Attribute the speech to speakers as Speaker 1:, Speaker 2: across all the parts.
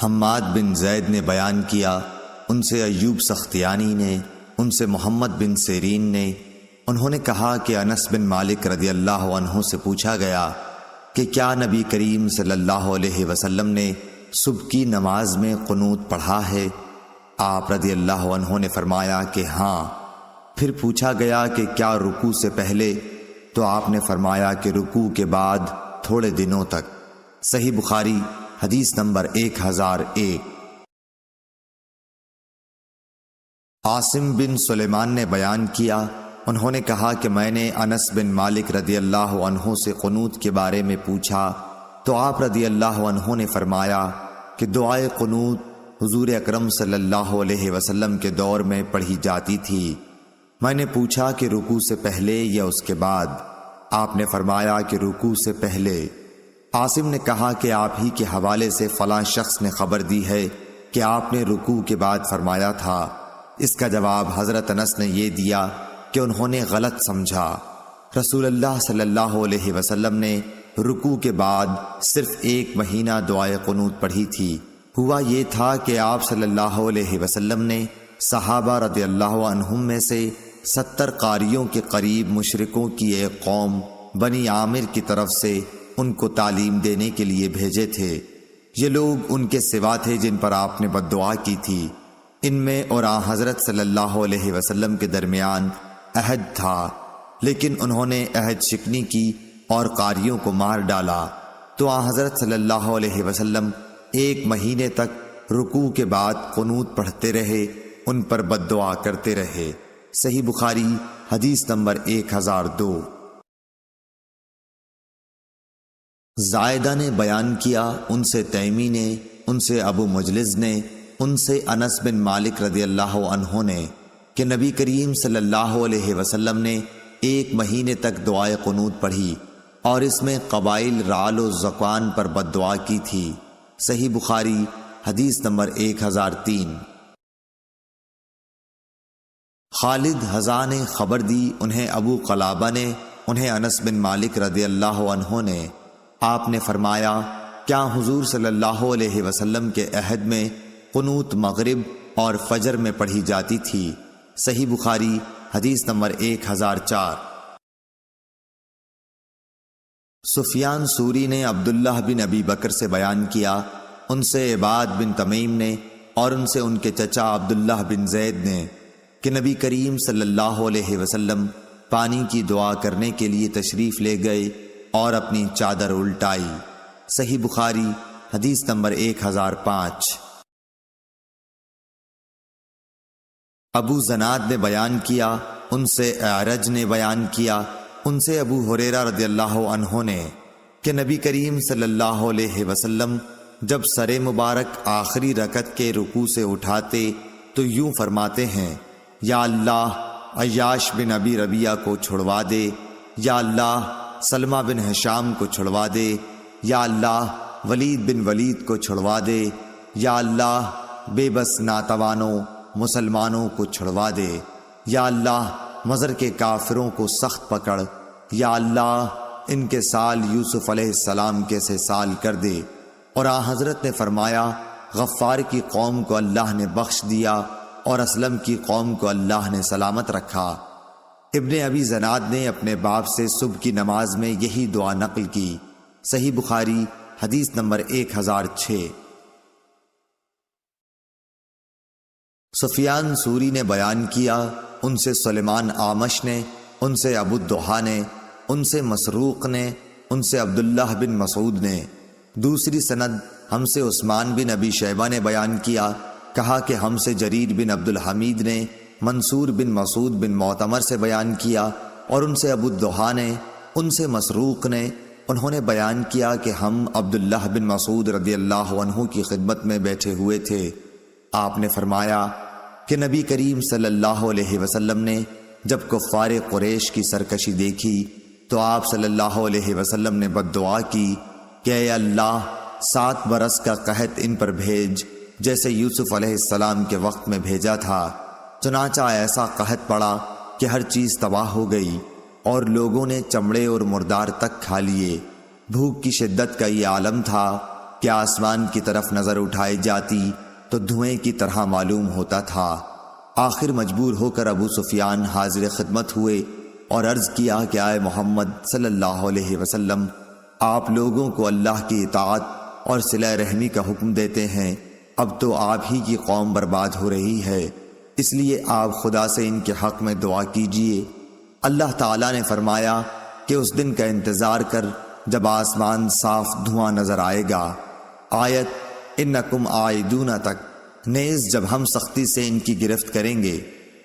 Speaker 1: حماد بن زید نے بیان کیا، ان سے ایوب سختیانی نے، ان سے محمد بن سیرین نے، انہوں نے کہا کہ انس بن مالک رضی اللہ عنہ سے پوچھا گیا کہ کیا نبی کریم صلی اللہ علیہ وسلم نے صبح کی نماز میں قنوت پڑھا ہے؟ آپ رضی اللہ عنہ نے فرمایا کہ ہاں۔ پھر پوچھا گیا کہ کیا رکوع سے پہلے؟ تو آپ نے فرمایا کہ رکوع کے بعد تھوڑے دنوں تک۔ صحیح بخاری حدیث نمبر 1001۔ عاصم بن سلیمان نے بیان کیا، انہوں نے کہا کہ میں نے انس بن مالک رضی اللہ عنہ سے قنوت کے بارے میں پوچھا تو آپ رضی اللہ عنہ نے فرمایا کہ دعائے قنوت حضور اکرم صلی اللہ علیہ وسلم کے دور میں پڑھی جاتی تھی۔ میں نے پوچھا کہ رکوع سے پہلے یا اس کے بعد؟ آپ نے فرمایا کہ رکوع سے پہلے۔ عاصم نے کہا کہ آپ ہی کے حوالے سے فلاں شخص نے خبر دی ہے کہ آپ نے رکوع کے بعد فرمایا تھا۔ اس کا جواب حضرت انس نے یہ دیا کہ انہوں نے غلط سمجھا۔ رسول اللہ صلی اللہ علیہ وسلم نے رکوع کے بعد صرف 1 مہینہ دعائے قنوت پڑھی تھی۔ ہوا یہ تھا کہ آپ صلی اللہ علیہ وسلم نے صحابہ رضی اللہ عنہم میں سے 70 قاریوں کے قریب مشرکوں کی ایک قوم بنی عامر کی طرف سے ان کو تعلیم دینے کے لیے بھیجے تھے۔ یہ لوگ ان کے سوا تھے جن پر آپ نے بد دعا کی تھی۔ ان میں اور حضرت صلی اللہ علیہ وسلم کے درمیان عہد تھا، لیکن انہوں نے عہد شکنی کی اور قاریوں کو مار ڈالا۔ تو حضرت صلی اللہ علیہ وسلم 1 مہینے تک رکوع کے بعد قنوت پڑھتے رہے، ان پر بد دعا کرتے رہے۔ صحیح بخاری حدیث نمبر 1002۔ زائدہ نے بیان کیا، ان سے تیمی نے، ان سے ابو مجلس نے، ان سے انس بن مالک رضی اللہ عنہ نے کہ نبی کریم صلی اللہ علیہ وسلم نے 1 مہینے تک دعائے قنوت پڑھی اور اس میں قبائل رعل و ذکوان پر بد دعا کی تھی۔ صحیح بخاری حدیث نمبر 1003۔ خالد حذا نے خبر دی، انہیں ابو قلابہ نے، انہیں انس بن مالک رضی اللہ عنہ نے۔ آپ نے فرمایا کیا حضور صلی اللہ علیہ وسلم کے عہد میں قنوت مغرب اور فجر میں پڑھی جاتی تھی؟ صحیح بخاری حدیث نمبر 1004۔ سفیان سوری نے عبداللہ بن ابی بکر سے بیان کیا، ان سے عباد بن تمیم نے اور ان سے ان کے چچا عبداللہ بن زید نے کہ نبی کریم صلی اللہ علیہ وسلم پانی کی دعا کرنے کے لیے تشریف لے گئے اور اپنی چادر الٹائی۔ صحیح بخاری حدیث نمبر 1005۔ ابو زناد نے بیان کیا، ان سے اعرج نے بیان کیا، ان سے ابو ہریرہ رضی اللہ عنہ نے کہ نبی کریم صلی اللہ علیہ وسلم جب سر مبارک آخری رکعت کے رکوع سے اٹھاتے تو یوں فرماتے ہیں، یا اللہ عیاش بن ابی ربیعہ کو چھڑوا دے، یا اللہ سلمہ بن ہشام کو چھڑوا دے، یا اللہ ولید بن ولید کو چھڑوا دے، یا اللہ بے بس ناتوانوں مسلمانوں کو چھڑوا دے، یا اللہ مضر کے کافروں کو سخت پکڑ، یا اللہ ان کے سال یوسف علیہ السلام کے سے سال کر دے۔ اور حضرت نے فرمایا غفار کی قوم کو اللہ نے بخش دیا اور اسلم کی قوم کو اللہ نے سلامت رکھا۔ ابن ابی زناد نے اپنے باپ سے صبح کی نماز میں یہی دعا نقل کی۔ صحیح بخاری حدیث نمبر 1006۔ سفیان سوری نے بیان کیا، ان سے سلیمان آمش نے، ان سے ابو الدحا نے، ان سے مسروق نے، ان سے عبداللہ بن مسعود نے۔ دوسری سند ہم سے عثمان بن ابی شیبہ نے بیان کیا، کہا کہ ہم سے جریر بن عبد الحمید نے منصور بن مسعود بن معتمر سے بیان کیا، اور ان سے ابو الدحا نے، ان سے مسروق نے، انہوں نے بیان کیا کہ ہم عبداللہ بن مسعود رضی اللہ عنہ کی خدمت میں بیٹھے ہوئے تھے۔ آپ نے فرمایا کہ نبی کریم صلی اللہ علیہ وسلم نے جب کفار قریش کی سرکشی دیکھی تو آپ صلی اللہ علیہ وسلم نے بد دعا کی کہ اے اللہ 7 برس کا قحط ان پر بھیج جیسے یوسف علیہ السلام کے وقت میں بھیجا تھا۔ چنانچہ ایسا قحط پڑا کہ ہر چیز تباہ ہو گئی اور لوگوں نے چمڑے اور مردار تک کھا لیے۔ بھوک کی شدت کا یہ عالم تھا کہ آسمان کی طرف نظر اٹھائی جاتی تو دھوئیں کی طرح معلوم ہوتا تھا۔ آخر مجبور ہو کر ابو سفیان حاضر خدمت ہوئے اور عرض کیا کہ آئے محمد صلی اللہ علیہ وسلم، آپ لوگوں کو اللہ کی اطاعت اور صلہ رحمی کا حکم دیتے ہیں، اب تو آپ ہی کی قوم برباد ہو رہی ہے، اس لیے آپ خدا سے ان کے حق میں دعا کیجئے۔ اللہ تعالیٰ نے فرمایا کہ اس دن کا انتظار کر جب آسمان صاف دھواں نظر آئے گا۔ آیت انکم عائدون تک، نیز جب ہم سختی سے ان کی گرفت کریں گے۔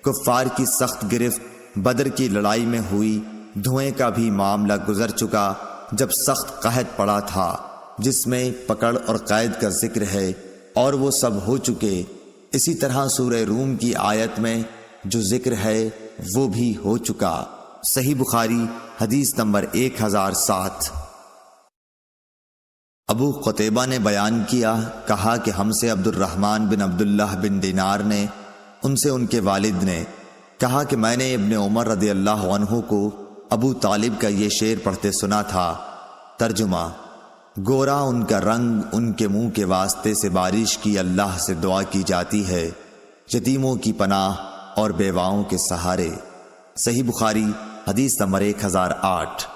Speaker 1: کفار کی سخت گرفت بدر کی لڑائی میں ہوئی، دھوئیں کا بھی معاملہ گزر چکا جب سخت قحط پڑا تھا، جس میں پکڑ اور قید کا ذکر ہے، اور وہ سب ہو چکے۔ اسی طرح سورہ روم کی آیت میں جو ذکر ہے وہ بھی ہو چکا۔ صحیح بخاری حدیث نمبر 1007۔ ابو قتیبہ نے بیان کیا، کہا کہ ہم سے عبد الرحمن بن عبداللہ بن دینار نے، ان سے ان کے والد نے کہا کہ میں نے ابن عمر رضی اللہ عنہ کو ابو طالب کا یہ شعر پڑھتے سنا تھا۔ ترجمہ: گورا ان کا رنگ، ان کے منہ کے واسطے سے بارش کی اللہ سے دعا کی جاتی ہے، یتیموں کی پناہ اور بیواؤں کے سہارے۔ صحیح بخاری حدیث نمبر 1008۔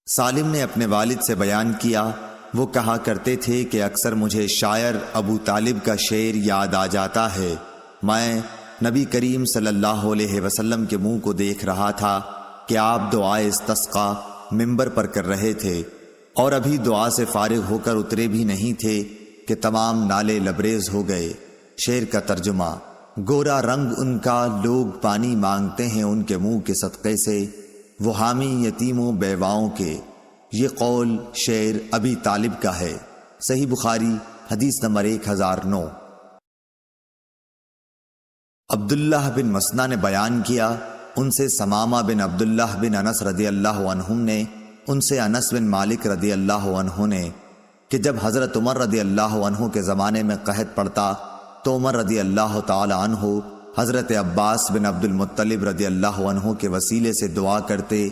Speaker 1: سالم نے اپنے والد سے بیان کیا، وہ کہا کرتے تھے کہ اکثر مجھے شاعر ابو طالب کا شعر یاد آ جاتا ہے۔ میں نبی کریم صلی اللہ علیہ وسلم کے منہ کو دیکھ رہا تھا کہ آپ دعائے استسقا منبر پر کر رہے تھے، اور ابھی دعا سے فارغ ہو کر اترے بھی نہیں تھے کہ تمام نالے لبریز ہو گئے۔ شعر کا ترجمہ: گورا رنگ ان کا، لوگ پانی مانگتے ہیں ان کے منہ کے صدقے سے، وہ حامی یتیموں بیواؤں کے۔ یہ قول شعر ابی طالب کا ہے۔ صحیح بخاری حدیث نمبر 1009۔ عبداللہ بن مسنہ نے بیان کیا، ان سے ثمامہ بن عبداللہ بن انس رضی اللہ عنہم نے، ان سے انس بن مالک رضی اللہ عنہ نے، کہ جب حضرت عمر رضی اللہ عنہ کے زمانے میں قحط پڑتا تو عمر رضی اللہ تعالی عنہ حضرت عباس بن عبد المطلب رضی اللہ عنہ کے وسیلے سے دعا کرتے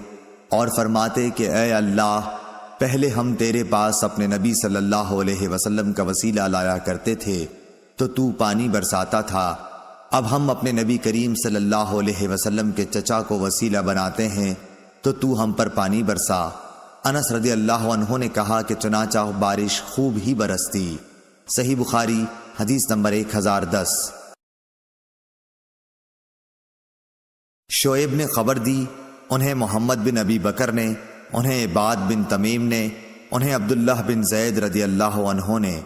Speaker 1: اور فرماتے کہ اے اللہ، پہلے ہم تیرے پاس اپنے نبی صلی اللہ علیہ وسلم کا وسیلہ لایا کرتے تھے تو پانی برساتا تھا، اب ہم اپنے نبی کریم صلی اللہ علیہ وسلم کے چچا کو وسیلہ بناتے ہیں تو ہم پر پانی برسا۔ انس رضی اللہ عنہ نے کہا کہ چنانچہ بارش خوب ہی برستی۔ صحیح بخاری حدیث نمبر 1010۔ شعیب نے خبر دی، انہیں محمد بن ابی بکر نے، انہیں عباد بن تمیم نے، انہیں عبداللہ بن زید رضی اللہ عنہ نے،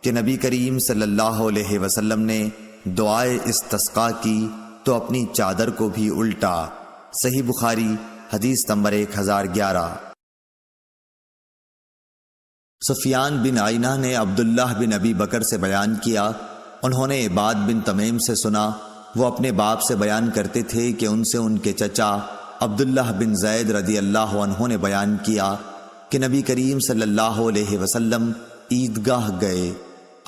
Speaker 1: کہ نبی کریم صلی اللہ علیہ وسلم نے دعائے استسقا کی تو اپنی چادر کو بھی الٹا۔ صحیح بخاری حدیث نمبر 1011۔ سفیان بن عینہ نے عبداللہ بن ابی بکر سے بیان کیا، انہوں نے عباد بن تمیم سے سنا، وہ اپنے باپ سے بیان کرتے تھے کہ ان سے ان کے چچا عبداللہ بن زید رضی اللہ عنہ نے بیان کیا کہ نبی کریم صلی اللہ علیہ وسلم عیدگاہ گئے،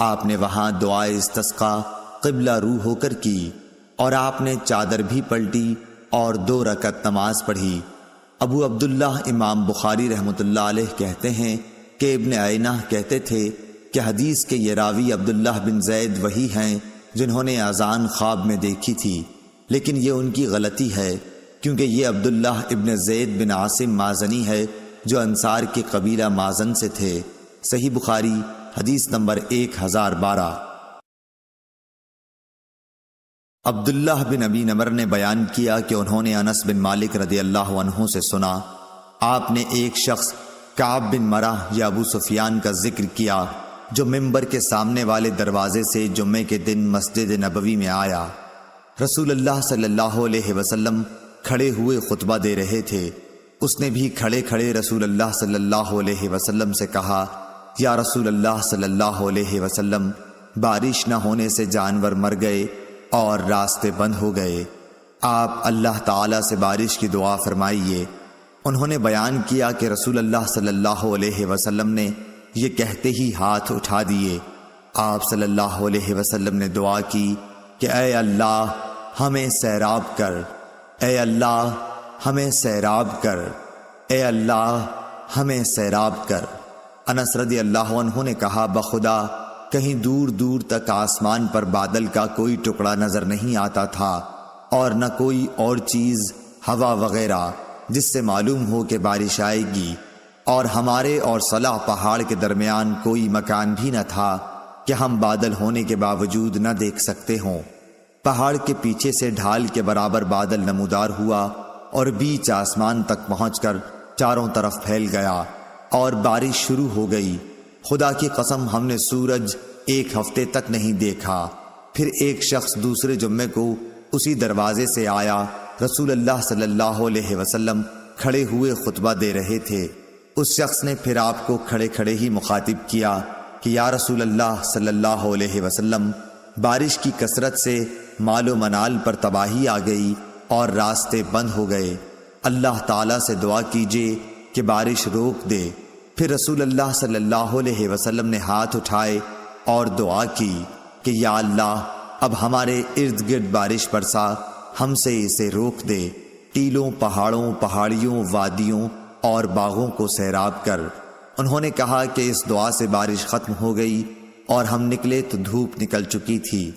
Speaker 1: آپ نے وہاں دعائے استسقا قبلہ رو ہو کر کی، اور آپ نے چادر بھی پلٹی اور 2 رکعت نماز پڑھی۔ ابو عبداللہ امام بخاری رحمۃ اللہ علیہ کہتے ہیں کہ ابن عینہ کہتے تھے کہ حدیث کے یہ راوی عبداللہ بن زید وہی ہیں جنہوں نے اذان خواب میں دیکھی تھی، لیکن یہ ان کی غلطی ہے، کیونکہ یہ عبداللہ ابن زید بن عاصم مازنی ہے جو انصار کے قبیلہ مازن سے تھے۔ صحیح بخاری حدیث نمبر 1012۔ عبداللہ بن ابی نمر نے بیان کیا کہ انہوں نے انس بن مالک رضی اللہ عنہ سے سنا، آپ نے ایک شخص کعب بن مرہ یا ابو سفیان کا ذکر کیا جو منبر کے سامنے والے دروازے سے جمعے کے دن مسجد نبوی میں آیا۔ رسول اللہ صلی اللہ علیہ وسلم کھڑے ہوئے خطبہ دے رہے تھے، اس نے بھی کھڑے کھڑے رسول اللہ صلی اللہ علیہ وسلم سے کہا، یا رسول اللہ صلی اللہ علیہ وسلم، بارش نہ ہونے سے جانور مر گئے اور راستے بند ہو گئے، آپ اللہ تعالیٰ سے بارش کی دعا فرمائیے۔ انہوں نے بیان کیا کہ رسول اللہ صلی اللہ علیہ وسلم نے یہ کہتے ہی ہاتھ اٹھا دیے۔ آپ صلی اللہ علیہ وسلم نے دعا کی کہ اے اللہ ہمیں سیراب کر، اے اللہ ہمیں سیراب کر، اے اللہ ہمیں سیراب کر۔ انس رضی اللہ عنہ نے کہا بخدا کہیں دور دور تک آسمان پر بادل کا کوئی ٹکڑا نظر نہیں آتا تھا اور نہ کوئی اور چیز ہوا وغیرہ جس سے معلوم ہو کہ بارش آئے گی، اور ہمارے اور صلح پہاڑ کے درمیان کوئی مکان بھی نہ تھا کہ ہم بادل ہونے کے باوجود نہ دیکھ سکتے ہوں۔ پہاڑ کے پیچھے سے ڈھال کے برابر بادل نمودار ہوا اور بیچ آسمان تک پہنچ کر چاروں طرف پھیل گیا اور بارش شروع ہو گئی۔ خدا کی قسم ہم نے سورج ایک ہفتے تک نہیں دیکھا۔ پھر ایک شخص دوسرے جمعے کو اسی دروازے سے آیا۔ رسول اللہ صلی اللہ علیہ وسلم کھڑے ہوئے خطبہ دے رہے تھے۔ اس شخص نے پھر آپ کو کھڑے کھڑے ہی مخاطب کیا کہ یا رسول اللہ صلی اللہ علیہ وسلم، بارش کی کثرت سے مال و منال پر تباہی آ گئی اور راستے بند ہو گئے، اللہ تعالیٰ سے دعا کیجیے کہ بارش روک دے۔ پھر رسول اللہ صلی اللہ علیہ وسلم نے ہاتھ اٹھائے اور دعا کی کہ یا اللہ اب ہمارے ارد گرد بارش برسا، ہم سے اسے روک دے، ٹیلوں، پہاڑوں، پہاڑیوں، وادیوں اور باغوں کو سیراب کر۔ انہوں نے کہا کہ اس دعا سے بارش ختم ہو گئی اور ہم نکلے تو دھوپ نکل چکی تھی۔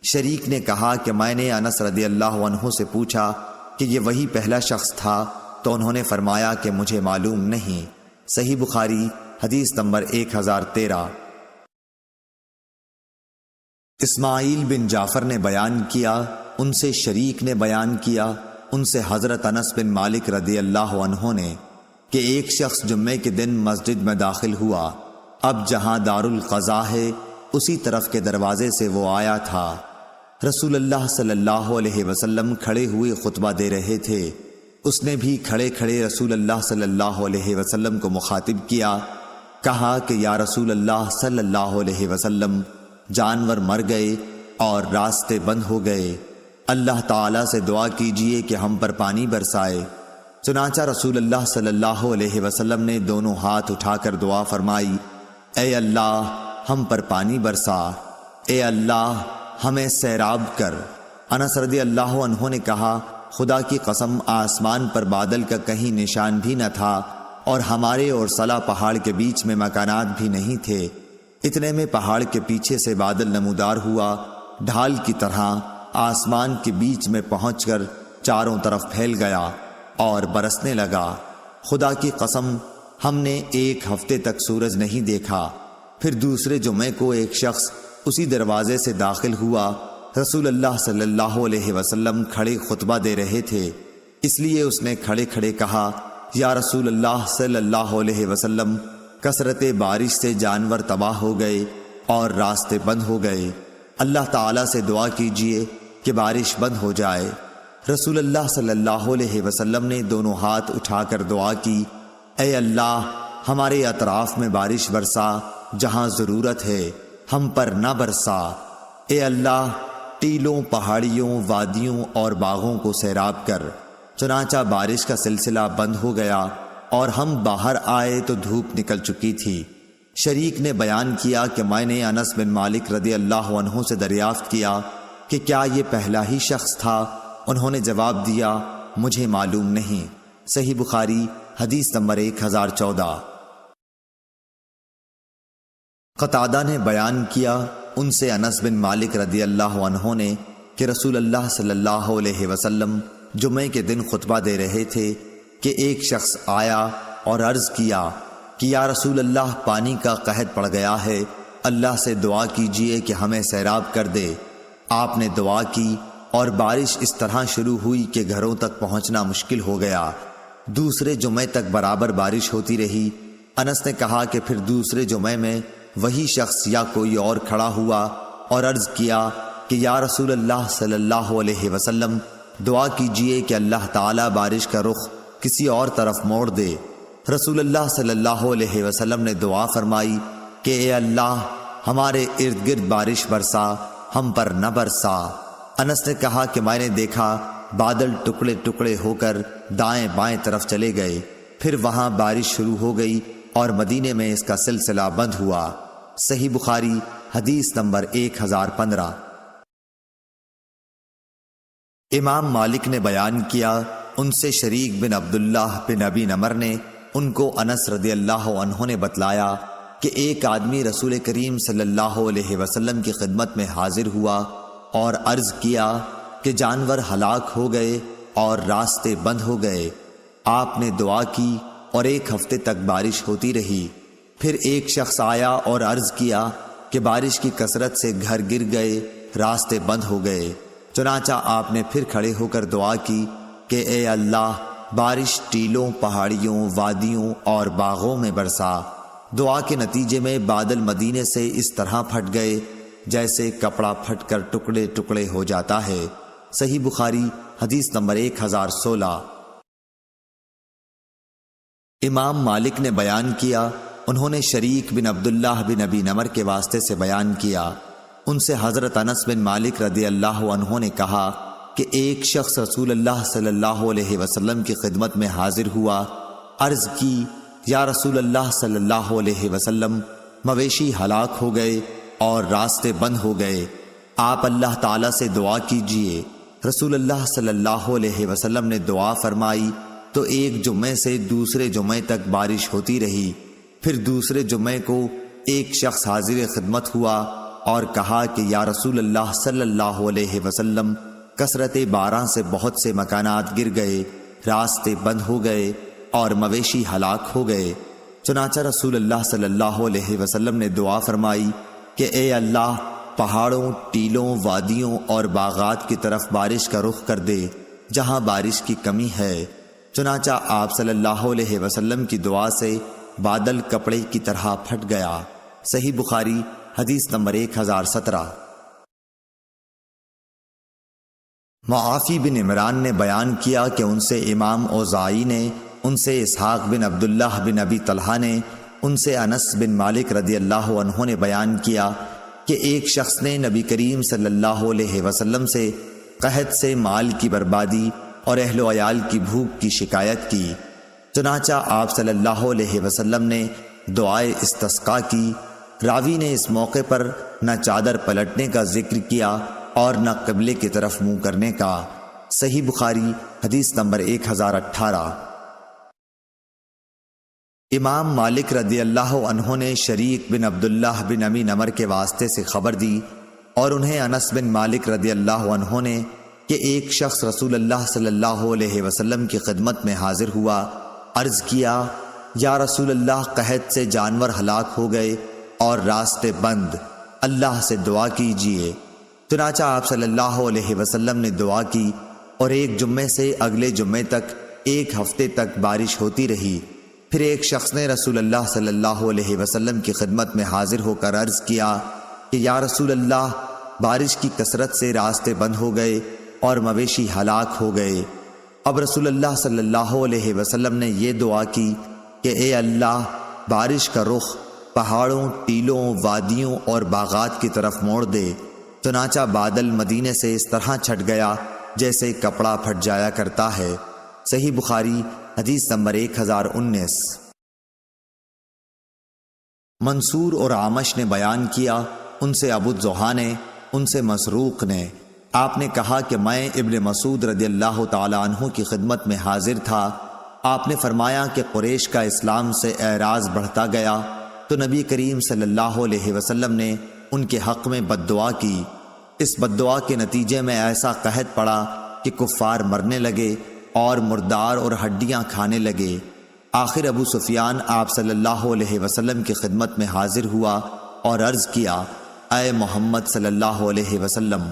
Speaker 1: شریک نے کہا کہ میں نے انس رضی اللہ عنہ سے پوچھا کہ یہ وہی پہلا شخص تھا، تو انہوں نے فرمایا کہ مجھے معلوم نہیں۔ صحیح بخاری حدیث نمبر 1013۔ اسماعیل بن جعفر نے بیان کیا، ان سے شریک نے بیان کیا، ان سے حضرت انس بن مالک رضی اللہ عنہ نے کہ ایک شخص جمعے کے دن مسجد میں داخل ہوا۔ اب جہاں دار القضاء ہے اسی طرف کے دروازے سے وہ آیا تھا۔ رسول اللہ صلی اللہ علیہ وسلم کھڑے ہوئے خطبہ دے رہے تھے۔ اس نے بھی کھڑے کھڑے رسول اللہ صلی اللہ علیہ وسلم کو مخاطب کیا، کہا کہ یا رسول اللہ صلی اللہ علیہ وسلم، جانور مر گئے اور راستے بند ہو گئے، اللہ تعالیٰ سے دعا کیجئے کہ ہم پر پانی برسائے۔ چنانچہ رسول اللہ صلی اللہ علیہ وسلم نے دونوں ہاتھ اٹھا کر دعا فرمائی، اے اللہ ہم پر پانی برسا، اے اللہ ہمیں سیراب کر۔ انس رضی اللہ عنہ نے کہا خدا کی قسم آسمان پر بادل کا کہیں نشان بھی نہ تھا اور ہمارے اور صلح پہاڑ کے بیچ میں مکانات بھی نہیں تھے۔ اتنے میں پہاڑ کے پیچھے سے بادل نمودار ہوا، ڈھال کی طرح آسمان کے بیچ میں پہنچ کر چاروں طرف پھیل گیا اور برسنے لگا۔ خدا کی قسم ہم نے ایک ہفتے تک سورج نہیں دیکھا۔ پھر دوسرے جمعے کو ایک شخص اسی دروازے سے داخل ہوا۔ رسول اللہ صلی اللہ علیہ وسلم کھڑے خطبہ دے رہے تھے، اس لیے اس نے کھڑے کھڑے کہا یا رسول اللہ صلی اللہ علیہ وسلم، کثرت بارش سے جانور تباہ ہو گئے اور راستے بند ہو گئے، اللہ تعالیٰ سے دعا کیجئے کہ بارش بند ہو جائے۔ رسول اللہ صلی اللہ علیہ وسلم نے دونوں ہاتھ اٹھا کر دعا کی، اے اللہ ہمارے اطراف میں بارش برسا، جہاں ضرورت ہے ہم پر نہ برسا۔ اے اللہ ٹیلوں، پہاڑیوں، وادیوں اور باغوں کو سیراب کر۔ چنانچہ بارش کا سلسلہ بند ہو گیا اور ہم باہر آئے تو دھوپ نکل چکی تھی۔ شریک نے بیان کیا کہ میں نے انس بن مالک رضی اللہ عنہ سے دریافت کیا کہ کیا یہ پہلا ہی شخص تھا؟ انہوں نے جواب دیا مجھے معلوم نہیں۔ صحیح بخاری حدیث نمبر 1014۔ قتادہ نے بیان کیا، ان سے انس بن مالک رضی اللہ عنہ نے کہ رسول اللہ صلی اللہ علیہ وسلم جمعے کے دن خطبہ دے رہے تھے کہ ایک شخص آیا اور عرض کیا کہ یا رسول اللہ پانی کا قحط پڑ گیا ہے، اللہ سے دعا کیجئے کہ ہمیں سیراب کر دے۔ آپ نے دعا کی اور بارش اس طرح شروع ہوئی کہ گھروں تک پہنچنا مشکل ہو گیا۔ دوسرے جمعے تک برابر بارش ہوتی رہی۔ انس نے کہا کہ پھر دوسرے جمعے میں وہی شخص یا کوئی اور کھڑا ہوا اور عرض کیا کہ یا رسول اللہ صلی اللہ علیہ وسلم، دعا کیجئے کہ اللہ تعالیٰ بارش کا رخ کسی اور طرف موڑ دے۔ رسول اللہ صلی اللہ علیہ وسلم نے دعا فرمائی کہ اے اللہ ہمارے ارد گرد بارش برسا، ہم پر نہ برسا۔ انس نے کہا کہ میں نے دیکھا بادل ٹکڑے ٹکڑے ہو کر دائیں بائیں طرف چلے گئے، پھر وہاں بارش شروع ہو گئی اور مدینے میں اس کا سلسلہ بند ہوا۔ صحیح بخاری حدیث نمبر 1015۔ امام مالک نے بیان کیا، ان سے شریک بن عبداللہ بن ابی نمر نے ان کو انس رضی اللہ عنہ نے بتلایا کہ ایک آدمی رسول کریم صلی اللہ علیہ وسلم کی خدمت میں حاضر ہوا اور عرض کیا کہ جانور ہلاک ہو گئے اور راستے بند ہو گئے۔ آپ نے دعا کی اور 1 ہفتے تک بارش ہوتی رہی۔ پھر ایک شخص آیا اور عرض کیا کہ بارش کی کثرت سے گھر گر گئے، راستے بند ہو گئے۔ چنانچہ آپ نے پھر کھڑے ہو کر دعا کی کہ اے اللہ، بارش ٹیلوں، پہاڑیوں، وادیوں اور باغوں میں برسا۔ دعا کے نتیجے میں بادل مدینے سے اس طرح پھٹ گئے جیسے کپڑا پھٹ کر ٹکڑے ٹکڑے ہو جاتا ہے۔ صحیح بخاری حدیث نمبر 1016۔ امام مالک نے بیان کیا، انہوں نے شریک بن عبداللہ بن ابی نمر کے واسطے سے بیان کیا، ان سے حضرت انس بن مالک رضی اللہ عنہ نے کہا کہ ایک شخص رسول اللہ صلی اللہ علیہ وسلم کی خدمت میں حاضر ہوا، عرض کی یا رسول اللہ صلی اللہ علیہ وسلم، مویشی ہلاک ہو گئے اور راستے بند ہو گئے، آپ اللہ تعالیٰ سے دعا کیجئے۔ رسول اللہ صلی اللہ علیہ وسلم نے دعا فرمائی تو ایک جمعے سے دوسرے جمعے تک بارش ہوتی رہی۔ پھر دوسرے جمعے کو ایک شخص حاضر خدمت ہوا اور کہا کہ یا رسول اللہ صلی اللہ علیہ وسلم، کثرت باران سے بہت سے مکانات گر گئے، راستے بند ہو گئے اور مویشی ہلاک ہو گئے۔ چنانچہ رسول اللہ صلی اللہ علیہ وسلم نے دعا فرمائی کہ اے اللہ، پہاڑوں، ٹیلوں، وادیوں اور باغات کی طرف بارش کا رخ کر دے جہاں بارش کی کمی ہے۔ چنانچہ آپ صلی اللہ علیہ وسلم کی دعا سے بادل کپڑے کی طرح پھٹ گیا۔ صحیح بخاری حدیث نمبر 1017۔ معافی بن عمران نے بیان کیا کہ ان سے امام اوزاعی نے، ان سے اسحاق بن عبداللہ بن ابی طلحہ نے، ان سے انس بن مالک رضی اللہ عنہ نے بیان کیا کہ ایک شخص نے نبی کریم صلی اللہ علیہ وسلم سے قحط سے مال کی بربادی اور اہل و عیال کی بھوک کی شکایت کی۔ چنانچہ آپ صلی اللہ علیہ وسلم نے دعائے استسقاء کی۔ راوی نے اس موقع پر نہ چادر پلٹنے کا ذکر کیا اور نہ قبلے کی طرف منہ کرنے کا۔ صحیح بخاری حدیث نمبر 1018۔ امام مالک رضی اللہ عنہ نے شریک بن عبداللہ بن ابی نمر کے واسطے سے خبر دی اور انہیں انس بن مالک رضی اللہ عنہ نے کہ ایک شخص رسول اللہ صلی اللہ علیہ وسلم کی خدمت میں حاضر ہوا، عرض کیا یا رسول اللہ، قحط سے جانور ہلاک ہو گئے اور راستے بند، اللہ سے دعا کیجئے۔ چنانچہ آپ صلی اللہ علیہ وسلم نے دعا کی اور ایک جمعے سے اگلے جمعے تک 1 ہفتے تک بارش ہوتی رہی۔ پھر ایک شخص نے رسول اللہ صلی اللہ علیہ وسلم کی خدمت میں حاضر ہو کر عرض کیا کہ یا رسول اللہ، بارش کی کثرت سے راستے بند ہو گئے اور مویشی ہلاک ہو گئے۔ اب رسول اللہ صلی اللہ علیہ وسلم نے یہ دعا کی کہ اے اللہ، بارش کا رخ پہاڑوں، ٹیلوں، وادیوں اور باغات کی طرف موڑ دے۔ چنانچہ بادل مدینے سے اس طرح چھٹ گیا جیسے کپڑا پھٹ جایا کرتا ہے۔ صحیح بخاری حدیث نمبر 1019۔ منصور اور عامش نے بیان کیا، ان سے ابو الضحیٰ نے، ان سے مسروق نے، آپ نے کہا کہ میں ابن مسعود رضی اللہ تعالی عنہ کی خدمت میں حاضر تھا۔ آپ نے فرمایا کہ قریش کا اسلام سے اعراض بڑھتا گیا تو نبی کریم صلی اللہ علیہ وسلم نے ان کے حق میں بد دعا کی۔ اس بد دعا کے نتیجے میں ایسا قحط پڑا کہ کفار مرنے لگے اور مردار اور ہڈیاں کھانے لگے۔ آخر ابو سفیان آپ صلی اللہ علیہ وسلم کی خدمت میں حاضر ہوا اور عرض کیا، اے محمد صلی اللہ علیہ وسلم،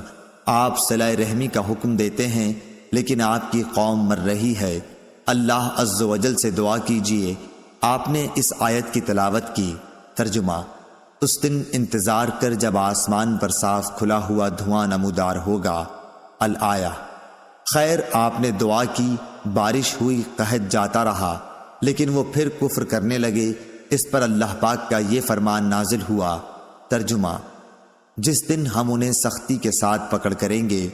Speaker 1: آپ صلہ رحمی کا حکم دیتے ہیں لیکن آپ کی قوم مر رہی ہے، اللہ عز و جل سے دعا کیجئے۔ آپ نے اس آیت کی تلاوت کی۔ ترجمہ: اس دن انتظار کر جب آسمان پر صاف کھلا ہوا دھواں نمودار ہوگا۔ الآیہ۔ خیر، آپ نے دعا کی، بارش ہوئی، قحط جاتا رہا، لیکن وہ پھر کفر کرنے لگے۔ اس پر اللہ پاک کا یہ فرمان نازل ہوا۔ ترجمہ: جس دن ہم انہیں سختی کے ساتھ پکڑ کریں گے،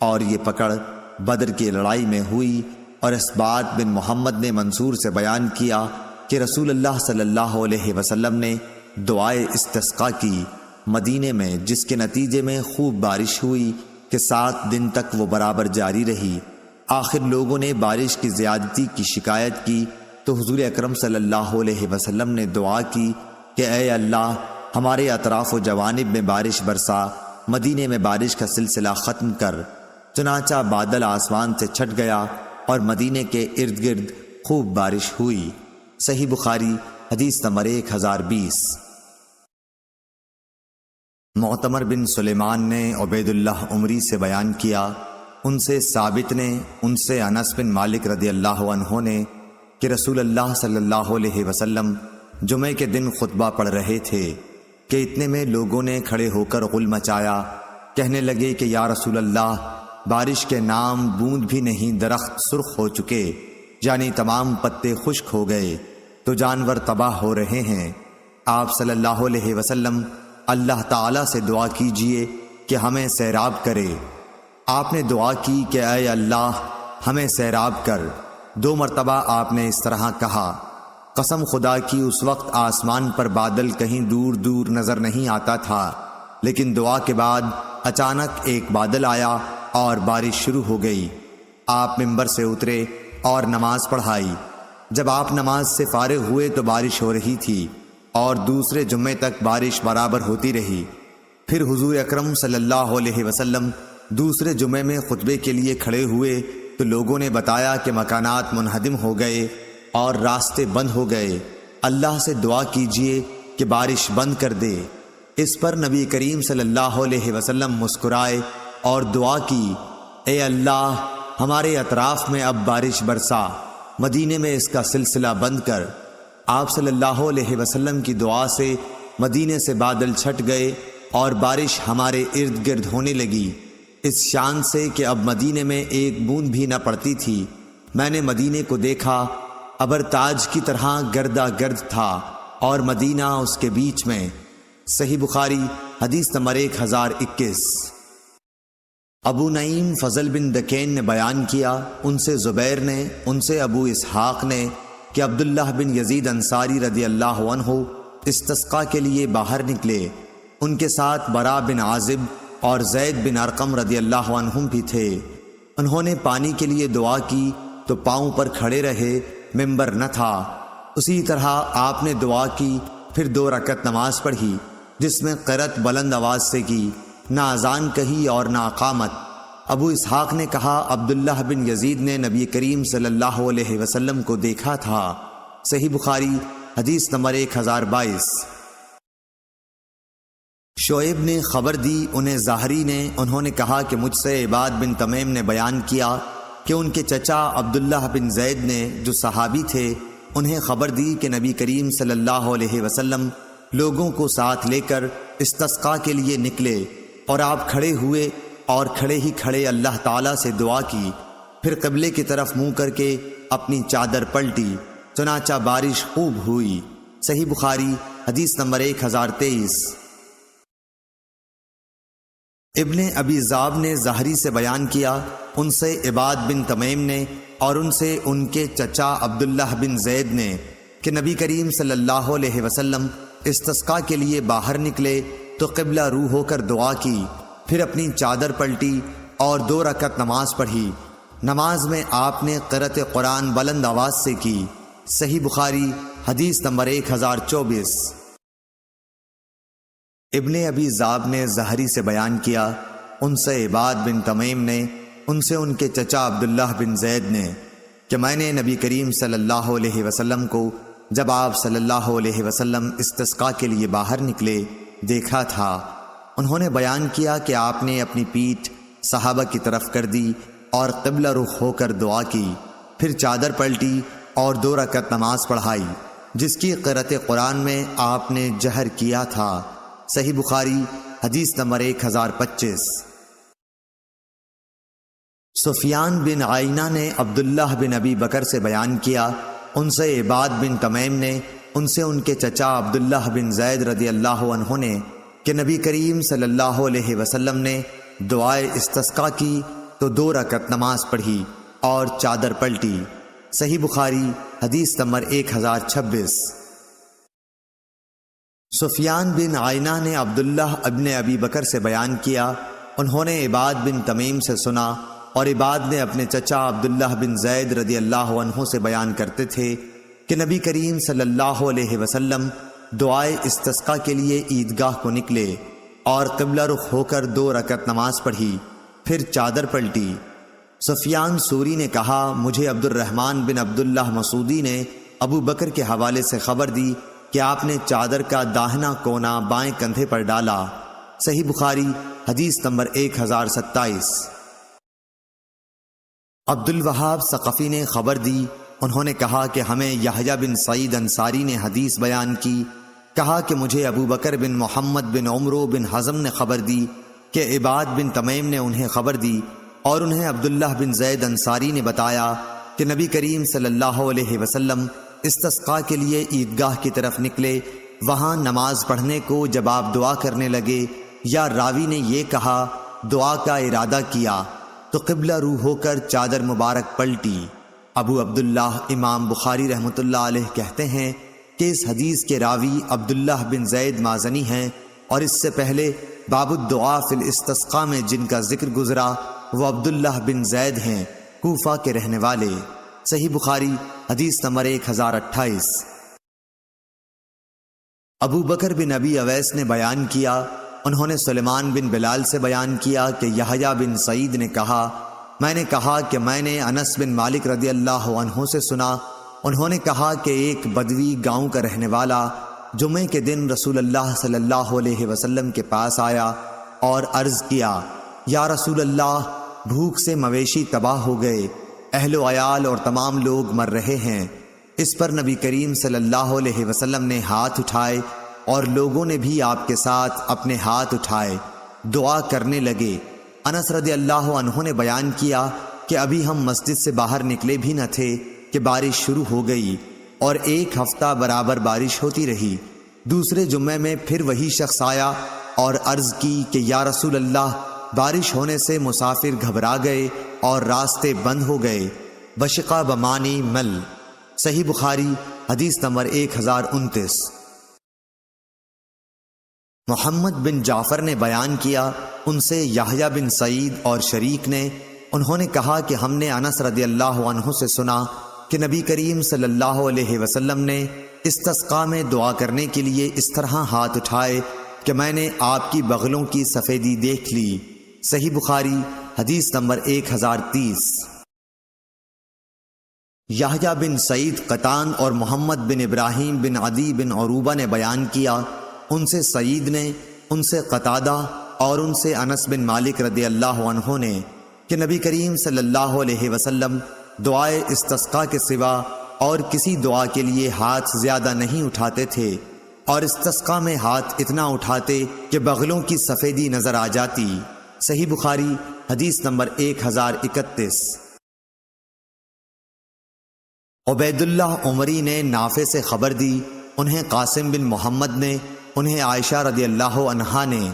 Speaker 1: اور یہ پکڑ بدر کی لڑائی میں ہوئی۔ اور اسبات بن محمد نے منصور سے بیان کیا کہ رسول اللہ صلی اللہ علیہ وسلم نے دعائے استسقاء کی مدینے میں، جس کے نتیجے میں خوب بارش ہوئی کہ 7 دن تک وہ برابر جاری رہی۔ آخر لوگوں نے بارش کی زیادتی کی شکایت کی تو حضور اکرم صلی اللہ علیہ وسلم نے دعا کی کہ اے اللہ ہمارے اطراف و جوانب میں بارش برسا، مدینے میں بارش کا سلسلہ ختم کر۔ چنانچہ بادل آسمان سے چھٹ گیا اور مدینے کے ارد گرد خوب بارش ہوئی۔ صحیح بخاری حدیث نمبر 1020۔ معتمر بن سلیمان نے عبید اللہ عمری سے بیان کیا، ان سے ثابت نے، ان سے انس بن مالک رضی اللہ عنہ نے کہ رسول اللہ صلی اللہ علیہ وسلم جمعے کے دن خطبہ پڑھ رہے تھے کہ اتنے میں لوگوں نے کھڑے ہو کر غل مچایا، کہنے لگے کہ یا رسول اللہ، بارش کے نام بوند بھی نہیں، درخت سرخ ہو چکے، یعنی تمام پتے خشک ہو گئے تو جانور تباہ ہو رہے ہیں۔ آپ صلی اللہ علیہ وسلم اللہ تعالیٰ سے دعا کیجئے کہ ہمیں سیراب کرے۔ آپ نے دعا کی کہ اے اللہ ہمیں سیراب کر۔ 2 مرتبہ آپ نے اس طرح کہا۔ قسم خدا کی اس وقت آسمان پر بادل کہیں دور دور نظر نہیں آتا تھا، لیکن دعا کے بعد اچانک ایک بادل آیا اور بارش شروع ہو گئی۔ آپ ممبر سے اترے اور نماز پڑھائی۔ جب آپ نماز سے فارغ ہوئے تو بارش ہو رہی تھی اور دوسرے جمعے تک بارش برابر ہوتی رہی۔ پھر حضور اکرم صلی اللہ علیہ وسلم دوسرے جمعے میں خطبے کے لیے کھڑے ہوئے تو لوگوں نے بتایا کہ مکانات منہدم ہو گئے اور راستے بند ہو گئے، اللہ سے دعا کیجئے کہ بارش بند کر دے۔ اس پر نبی کریم صلی اللہ علیہ وسلم مسکرائے اور دعا کی، اے اللہ ہمارے اطراف میں اب بارش برسا، مدینے میں اس کا سلسلہ بند کر۔ آپ صلی اللہ علیہ وسلم کی دعا سے مدینے سے بادل چھٹ گئے اور بارش ہمارے ارد گرد ہونے لگی، اس شان سے کہ اب مدینے میں ایک بوند بھی نہ پڑتی تھی۔ میں نے مدینے کو دیکھا، ابر تاج کی طرح گردا گرد تھا اور مدینہ اس کے بیچ میں۔ صحیح بخاری حدیث نمبر 1021۔ ابو نعیم فضل بن دکین نے بیان کیا، ان سے زبیر نے، ان سے ابو اسحاق نے کہ عبداللہ بن یزید انصاری رضی اللہ عنہ استسقاء کے لیے باہر نکلے، ان کے ساتھ برا بن عازب اور زید بن ارقم رضی اللہ عنہم بھی تھے۔ انہوں نے پانی کے لیے دعا کی تو پاؤں پر کھڑے رہے، ممبر نہ تھا۔ اسی طرح آپ نے دعا کی، پھر 2 رکعت نماز پڑھی جس میں قرأت بلند آواز سے کی، نہ اذان کہی اور نہ اقامت۔ ابو اسحاق نے کہا، عبداللہ بن یزید نے نبی کریم صلی اللہ علیہ وسلم کو دیکھا تھا۔ صحیح بخاری حدیث نمبر 1022۔ شعیب نے خبر دی، انہیں ظاہری نے، انہوں نے کہا کہ مجھ سے عباد بن تمیم نے بیان کیا کہ ان کے چچا عبداللہ بن زید نے جو صحابی تھے انہیں خبر دی کہ نبی کریم صلی اللہ علیہ وسلم لوگوں کو ساتھ لے کر استسقاء کے لیے نکلے اور آپ کھڑے ہوئے اور کھڑے ہی کھڑے اللہ تعالیٰ سے دعا کی، پھر قبلے کی طرف منہ کر کے اپنی چادر پلٹی، چنانچہ بارش خوب ہوئی۔ صحیح بخاری حدیث نمبر 1023۔ ابن ابی ذئب نے ظاہری سے بیان کیا، ان سے عباد بن تمیم نے اور ان سے ان کے چچا عبداللہ بن زید نے کہ نبی کریم صلی اللہ علیہ وسلم استسقاء کے لیے باہر نکلے تو قبلہ رو ہو کر دعا کی، پھر اپنی چادر پلٹی اور 2 رکعت نماز پڑھی۔ نماز میں آپ نے قرأت قرآن بلند آواز سے کی۔ صحیح بخاری حدیث نمبر 1024۔ ابن ابی ذئب نے ظاہری سے بیان کیا، ان سے عباد بن تمیم نے، ان سے ان کے چچا عبداللہ بن زید نے کہ میں نے نبی کریم صلی اللہ علیہ وسلم کو جب آپ صلی اللہ علیہ وسلم استسقاء کے لیے باہر نکلے دیکھا تھا۔ انہوں نے بیان کیا کہ آپ نے اپنی پیٹھ صحابہ کی طرف کر دی اور قبلہ رخ ہو کر دعا کی، پھر چادر پلٹی اور 2 رکعت نماز پڑھائی جس کی قرأت قرآن میں آپ نے جہر کیا تھا۔ صحیح بخاری حدیث نمبر 1025۔ سفیان بن عینہ نے عبداللہ بن ابی بکر سے بیان کیا، ان سے عباد بن تمیم نے، ان سے ان کے چچا عبداللہ بن زید رضی اللہ عنہ نے کہ نبی کریم صلی اللہ علیہ وسلم نے دعائے استسقاء کی تو 2 رکعت نماز پڑھی اور چادر پلٹی۔ صحیح بخاری حدیث نمبر 1026۔ سفیان بن عینہ نے عبداللہ ابن ابی بکر سے بیان کیا، انہوں نے عباد بن تمیم سے سنا اور عباد نے اپنے چچا عبداللہ بن زید رضی اللہ عنہ سے بیان کرتے تھے کہ نبی کریم صلی اللہ علیہ وسلم دعائے استسقاء کے لیے عیدگاہ کو نکلے اور قبلہ رخ ہو کر 2 رکعت نماز پڑھی، پھر چادر پلٹی۔ سفیان سوری نے کہا مجھے عبد الرحمن بن عبداللہ مسعودی نے ابو بکر کے حوالے سے خبر دی کہ آپ نے چادر کا داہنا کونا بائیں کندھے پر ڈالا۔ صحیح بخاری حدیث نمبر 1027۔ عبد الوہاب ثقفی نے خبر دی، انہوں نے کہا کہ ہمیں یحییٰ بن سعید انصاری نے حدیث بیان کی، کہا کہ مجھے ابو بکر بن محمد بن عمرو بن حزم نے خبر دی کہ عباد بن تمیم نے انہیں خبر دی، اور انہیں عبداللہ بن زید انصاری نے بتایا کہ نبی کریم صلی اللہ علیہ وسلم استسقاء کے لیے عیدگاہ کی طرف نکلے۔ وہاں نماز پڑھنے کو جب آپ دعا کرنے لگے یا راوی نے یہ کہا دعا کا ارادہ کیا تو قبلہ رو ہو کر چادر مبارک پلٹی۔ ابو عبداللہ امام بخاری رحمۃ اللہ علیہ کہتے ہیں کہ اس حدیث کے راوی عبداللہ بن زید مازنی ہیں، اور اس سے پہلے باب الدعاء فی الاستسقاء میں جن کا ذکر گزرا وہ عبداللہ بن زید ہیں، کوفہ کے رہنے والے۔ صحیح بخاری حدیث نمبر 1028۔ ابو بکر بن ابی اویس نے بیان کیا، انہوں نے سلیمان بن بلال سے بیان کیا کہ یحییٰ بن سعید نے کہا میں نے کہا کہ میں نے انس بن مالک رضی اللہ عنہ سے سنا، انہوں نے کہا کہ ایک بدوی گاؤں کا رہنے والا جمعے کے دن رسول اللہ صلی اللہ علیہ وسلم کے پاس آیا اور عرض کیا یا رسول اللہ، بھوک سے مویشی تباہ ہو گئے، اہل و عیال اور تمام لوگ مر رہے ہیں۔ اس پر نبی کریم صلی اللہ علیہ وسلم نے ہاتھ اٹھائے اور لوگوں نے بھی آپ کے ساتھ اپنے ہاتھ اٹھائے، دعا کرنے لگے۔ انس رضی اللہ عنہ نے بیان کیا کہ ابھی ہم مسجد سے باہر نکلے بھی نہ تھے کہ بارش شروع ہو گئی، اور 1 ہفتہ برابر بارش ہوتی رہی۔ دوسرے جمعے میں پھر وہی شخص آیا اور عرض کی کہ یا رسول اللہ، بارش ہونے سے مسافر گھبرا گئے اور راستے بند ہو گئے۔ بشقا بمانی مل۔ صحیح بخاری حدیث نمبر 1029۔ محمد بن جعفر نے بیان کیا، ان سے یحییٰ بن سعید اور شریک نے، انہوں نے کہا کہ ہم نے انس رضی اللہ عنہ سے سنا کہ نبی کریم صلی اللہ علیہ وسلم نے استسقاء میں دعا کرنے کے لیے اس طرح ہاتھ اٹھائے کہ میں نے آپ کی بغلوں کی سفیدی دیکھ لی۔ صحیح بخاری حدیث نمبر 1030۔ یحییٰ بن سعید قطان اور محمد بن ابراہیم بن عدی بن عروبہ نے بیان کیا، ان سے سعید نے، ان سے قتادہ اور ان سے انس بن مالک رضی اللہ عنہ نے کہ نبی کریم صلی اللہ علیہ وسلم دعائے استسقاء کے سوا اور کسی دعا کے لیے ہاتھ زیادہ نہیں اٹھاتے تھے، اور استسقاء میں ہاتھ اتنا اٹھاتے کہ بغلوں کی سفیدی نظر آ جاتی۔ صحیح بخاری حدیث نمبر 1031۔ عبید اللہ عمری نے نافع سے خبر دی، انہیں قاسم بن محمد نے، انہیں عائشہ رضی اللہ عنہا نے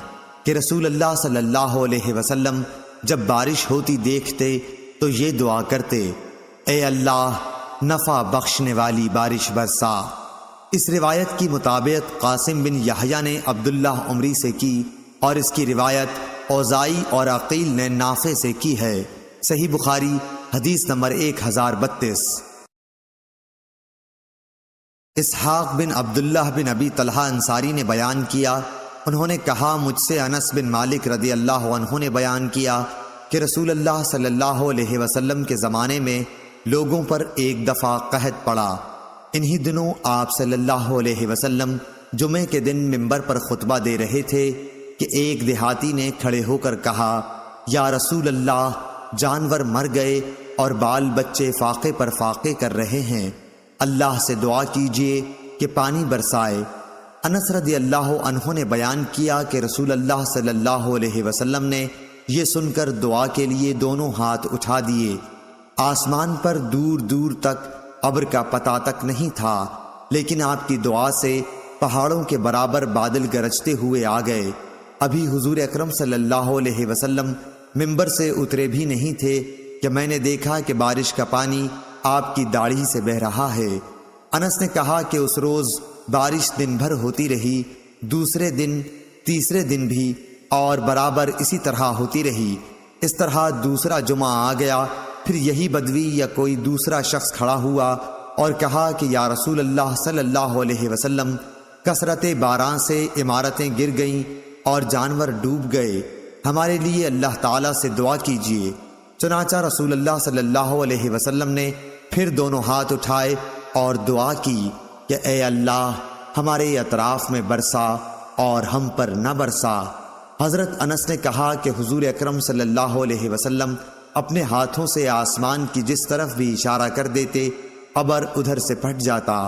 Speaker 1: کہ رسول اللہ صلی اللہ علیہ وسلم جب بارش ہوتی دیکھتے تو یہ دعا کرتے، اے اللہ نفع بخشنے والی بارش برسا۔ اس روایت کی مطابق قاسم بن یحییٰ نے عبداللہ عمری سے کی، اور اس کی روایت اوزائی اور عقیل نے نافع سے کی ہے۔ صحیح بخاری حدیث نمبر 1032۔ اسحاق بن عبداللہ بن ابی طلحہ انصاری نے بیان کیا، انہوں نے کہا مجھ سے انس بن مالک رضی اللہ عنہ نے بیان کیا کہ رسول اللہ صلی اللہ علیہ وسلم کے زمانے میں لوگوں پر ایک دفعہ قحط پڑا۔ انہی دنوں آپ صلی اللہ علیہ وسلم جمعے کے دن منبر پر خطبہ دے رہے تھے کہ ایک دیہاتی نے کھڑے ہو کر کہا، یا رسول اللہ، جانور مر گئے اور بال بچے فاقے پر فاقے کر رہے ہیں، اللہ سے دعا کیجئے کہ پانی برسائے۔ انس رضی اللہ عنہ نے بیان کیا کہ رسول اللہ صلی اللہ علیہ وسلم نے یہ سن کر دعا کے لیے دونوں ہاتھ اٹھا دیے۔ آسمان پر دور دور تک ابر کا پتہ تک نہیں تھا، لیکن آپ کی دعا سے پہاڑوں کے برابر بادل گرجتے ہوئے آ گئے۔ ابھی حضور اکرم صلی اللہ علیہ وسلم منبر سے اترے بھی نہیں تھے کہ میں نے دیکھا کہ بارش کا پانی آپ کی داڑھی سے بہہ رہا ہے۔ انس نے کہا کہ اس روز بارش دن بھر ہوتی رہی، دوسرے دن، تیسرے دن بھی، اور برابر اسی طرح ہوتی رہی۔ اس طرح دوسرا جمعہ آ گیا، پھر یہی بدوی یا کوئی دوسرا شخص کھڑا ہوا اور کہا کہ یا رسول اللہ صلی اللہ علیہ وسلم، کثرت باران سے عمارتیں گر گئیں اور جانور ڈوب گئے، ہمارے لیے اللہ تعالیٰ سے دعا کیجیے۔ چنانچہ رسول اللہ صلی اللہ علیہ وسلم نے پھر دونوں ہاتھ اٹھائے اور دعا کی کہ اے اللہ ہمارے اطراف میں برسا اور ہم پر نہ برسا۔ حضرت انس نے کہا کہ حضور اکرم صلی اللہ علیہ وسلم اپنے ہاتھوں سے آسمان کی جس طرف بھی اشارہ کر دیتے ابر ادھر سے پھٹ جاتا۔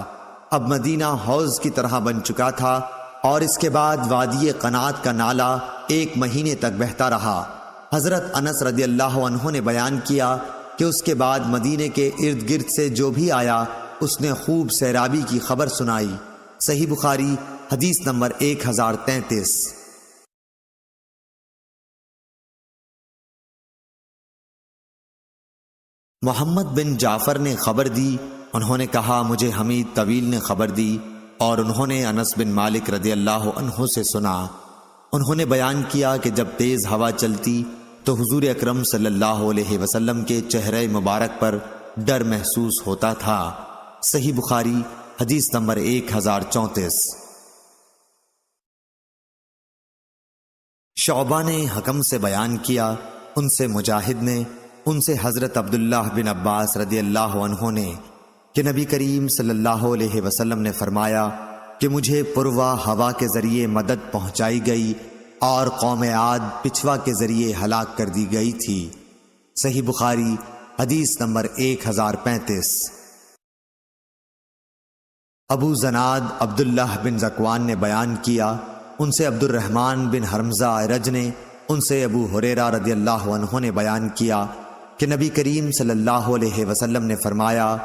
Speaker 1: اب مدینہ حوض کی طرح بن چکا تھا اور اس کے بعد وادی قنات کا نالہ 1 مہینے تک بہتا رہا۔ حضرت انس رضی اللہ عنہ نے بیان کیا کہ اس کے بعد مدینے کے ارد گرد سے جو بھی آیا اس نے خوب سیرابی کی خبر سنائی۔ صحیح بخاری حدیث نمبر 1033۔ محمد بن جعفر نے خبر دی، انہوں نے کہا مجھے حمید طویل نے خبر دی اور انہوں نے انس بن مالک رضی اللہ عنہ سے سنا۔ انہوں نے بیان کیا کہ جب تیز ہوا چلتی تو حضور اکرم صلی اللہ علیہ وسلم کے چہرے مبارک پر ڈر محسوس ہوتا تھا۔ صحیح بخاری حدیث نمبر 1034۔ شعبہ نے حکم سے بیان کیا، ان سے مجاہد نے، ان سے حضرت عبداللہ بن عباس رضی اللہ عنہ نے کہ نبی کریم صلی اللہ علیہ وسلم نے فرمایا کہ مجھے پروا ہوا کے ذریعے مدد پہنچائی گئی اور قوم عاد پچھوا کے ذریعے ہلاک کر دی گئی تھی۔ صحیح بخاری حدیث نمبر 1035۔ ابو زناد عبداللہ بن ذکوان نے بیان کیا، ان سے عبد الرحمن بن حرمزہ رج نے، ان سے ابو ہریرہ رضی اللہ عنہ نے بیان کیا کہ نبی کریم صلی اللہ علیہ وسلم نے فرمایا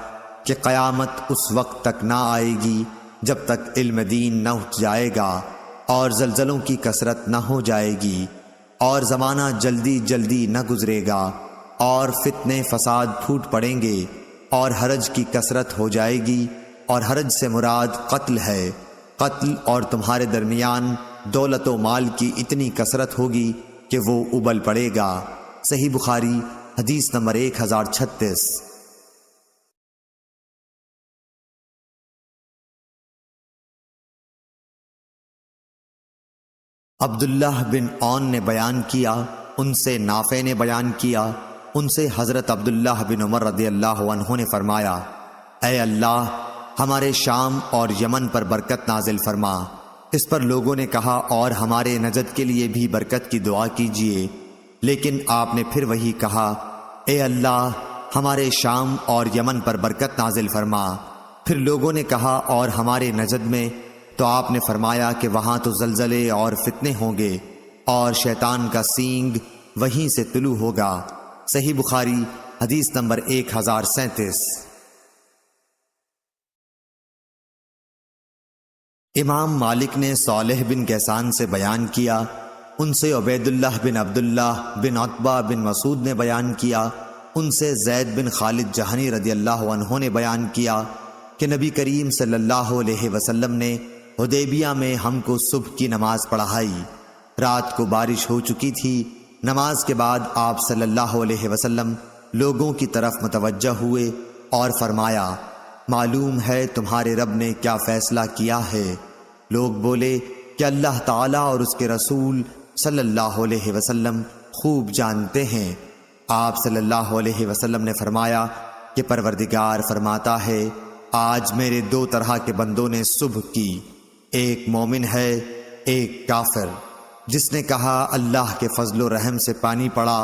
Speaker 1: کہ قیامت اس وقت تک نہ آئے گی جب تک علم دین نہ اٹھ جائے گا اور زلزلوں کی کثرت نہ ہو جائے گی اور زمانہ جلدی جلدی نہ گزرے گا اور فتنے فساد پھوٹ پڑیں گے اور حرج کی کثرت ہو جائے گی، اور حرج سے مراد قتل ہے، قتل اور تمہارے درمیان دولت و مال کی اتنی کثرت ہوگی کہ وہ ابل پڑے گا۔ صحیح بخاری حدیث نمبر 1036۔ عبداللہ بن عون نے بیان کیا، ان سے نافع نے بیان کیا، ان سے حضرت عبداللہ بن عمر رضی اللہ عنہ نے فرمایا اے اللہ ہمارے شام اور یمن پر برکت نازل فرما۔ اس پر لوگوں نے کہا اور ہمارے نجد کے لیے بھی برکت کی دعا کیجیے، لیکن آپ نے پھر وہی کہا اے اللہ ہمارے شام اور یمن پر برکت نازل فرما۔ پھر لوگوں نے کہا اور ہمارے نجد میں، تو آپ نے فرمایا کہ وہاں تو زلزلے اور فتنے ہوں گے اور شیطان کا سینگ وہیں سے طلوع ہوگا۔ صحیح بخاری حدیث نمبر 1037۔ امام مالک نے صالح بن کیسان سے بیان کیا، ان سے عبید اللہ بن عبداللہ بن عتبہ بن مسعود نے بیان کیا، ان سے زید بن خالد جہنی رضی اللہ عنہ نے بیان کیا کہ نبی کریم صلی اللہ علیہ وسلم نے حدیبیہ میں ہم کو صبح کی نماز پڑھائی۔ رات کو بارش ہو چکی تھی۔ نماز کے بعد آپ صلی اللہ علیہ وسلم لوگوں کی طرف متوجہ ہوئے اور فرمایا معلوم ہے تمہارے رب نے کیا فیصلہ کیا ہے؟ لوگ بولے کہ اللہ تعالیٰ اور اس کے رسول صلی اللہ علیہ وسلم خوب جانتے ہیں۔ آپ صلی اللہ علیہ وسلم نے فرمایا کہ پروردگار فرماتا ہے آج میرے 2 طرح کے بندوں نے صبح کی، ایک مومن ہے ایک کافر۔ جس نے کہا اللہ کے فضل و رحم سے پانی پڑا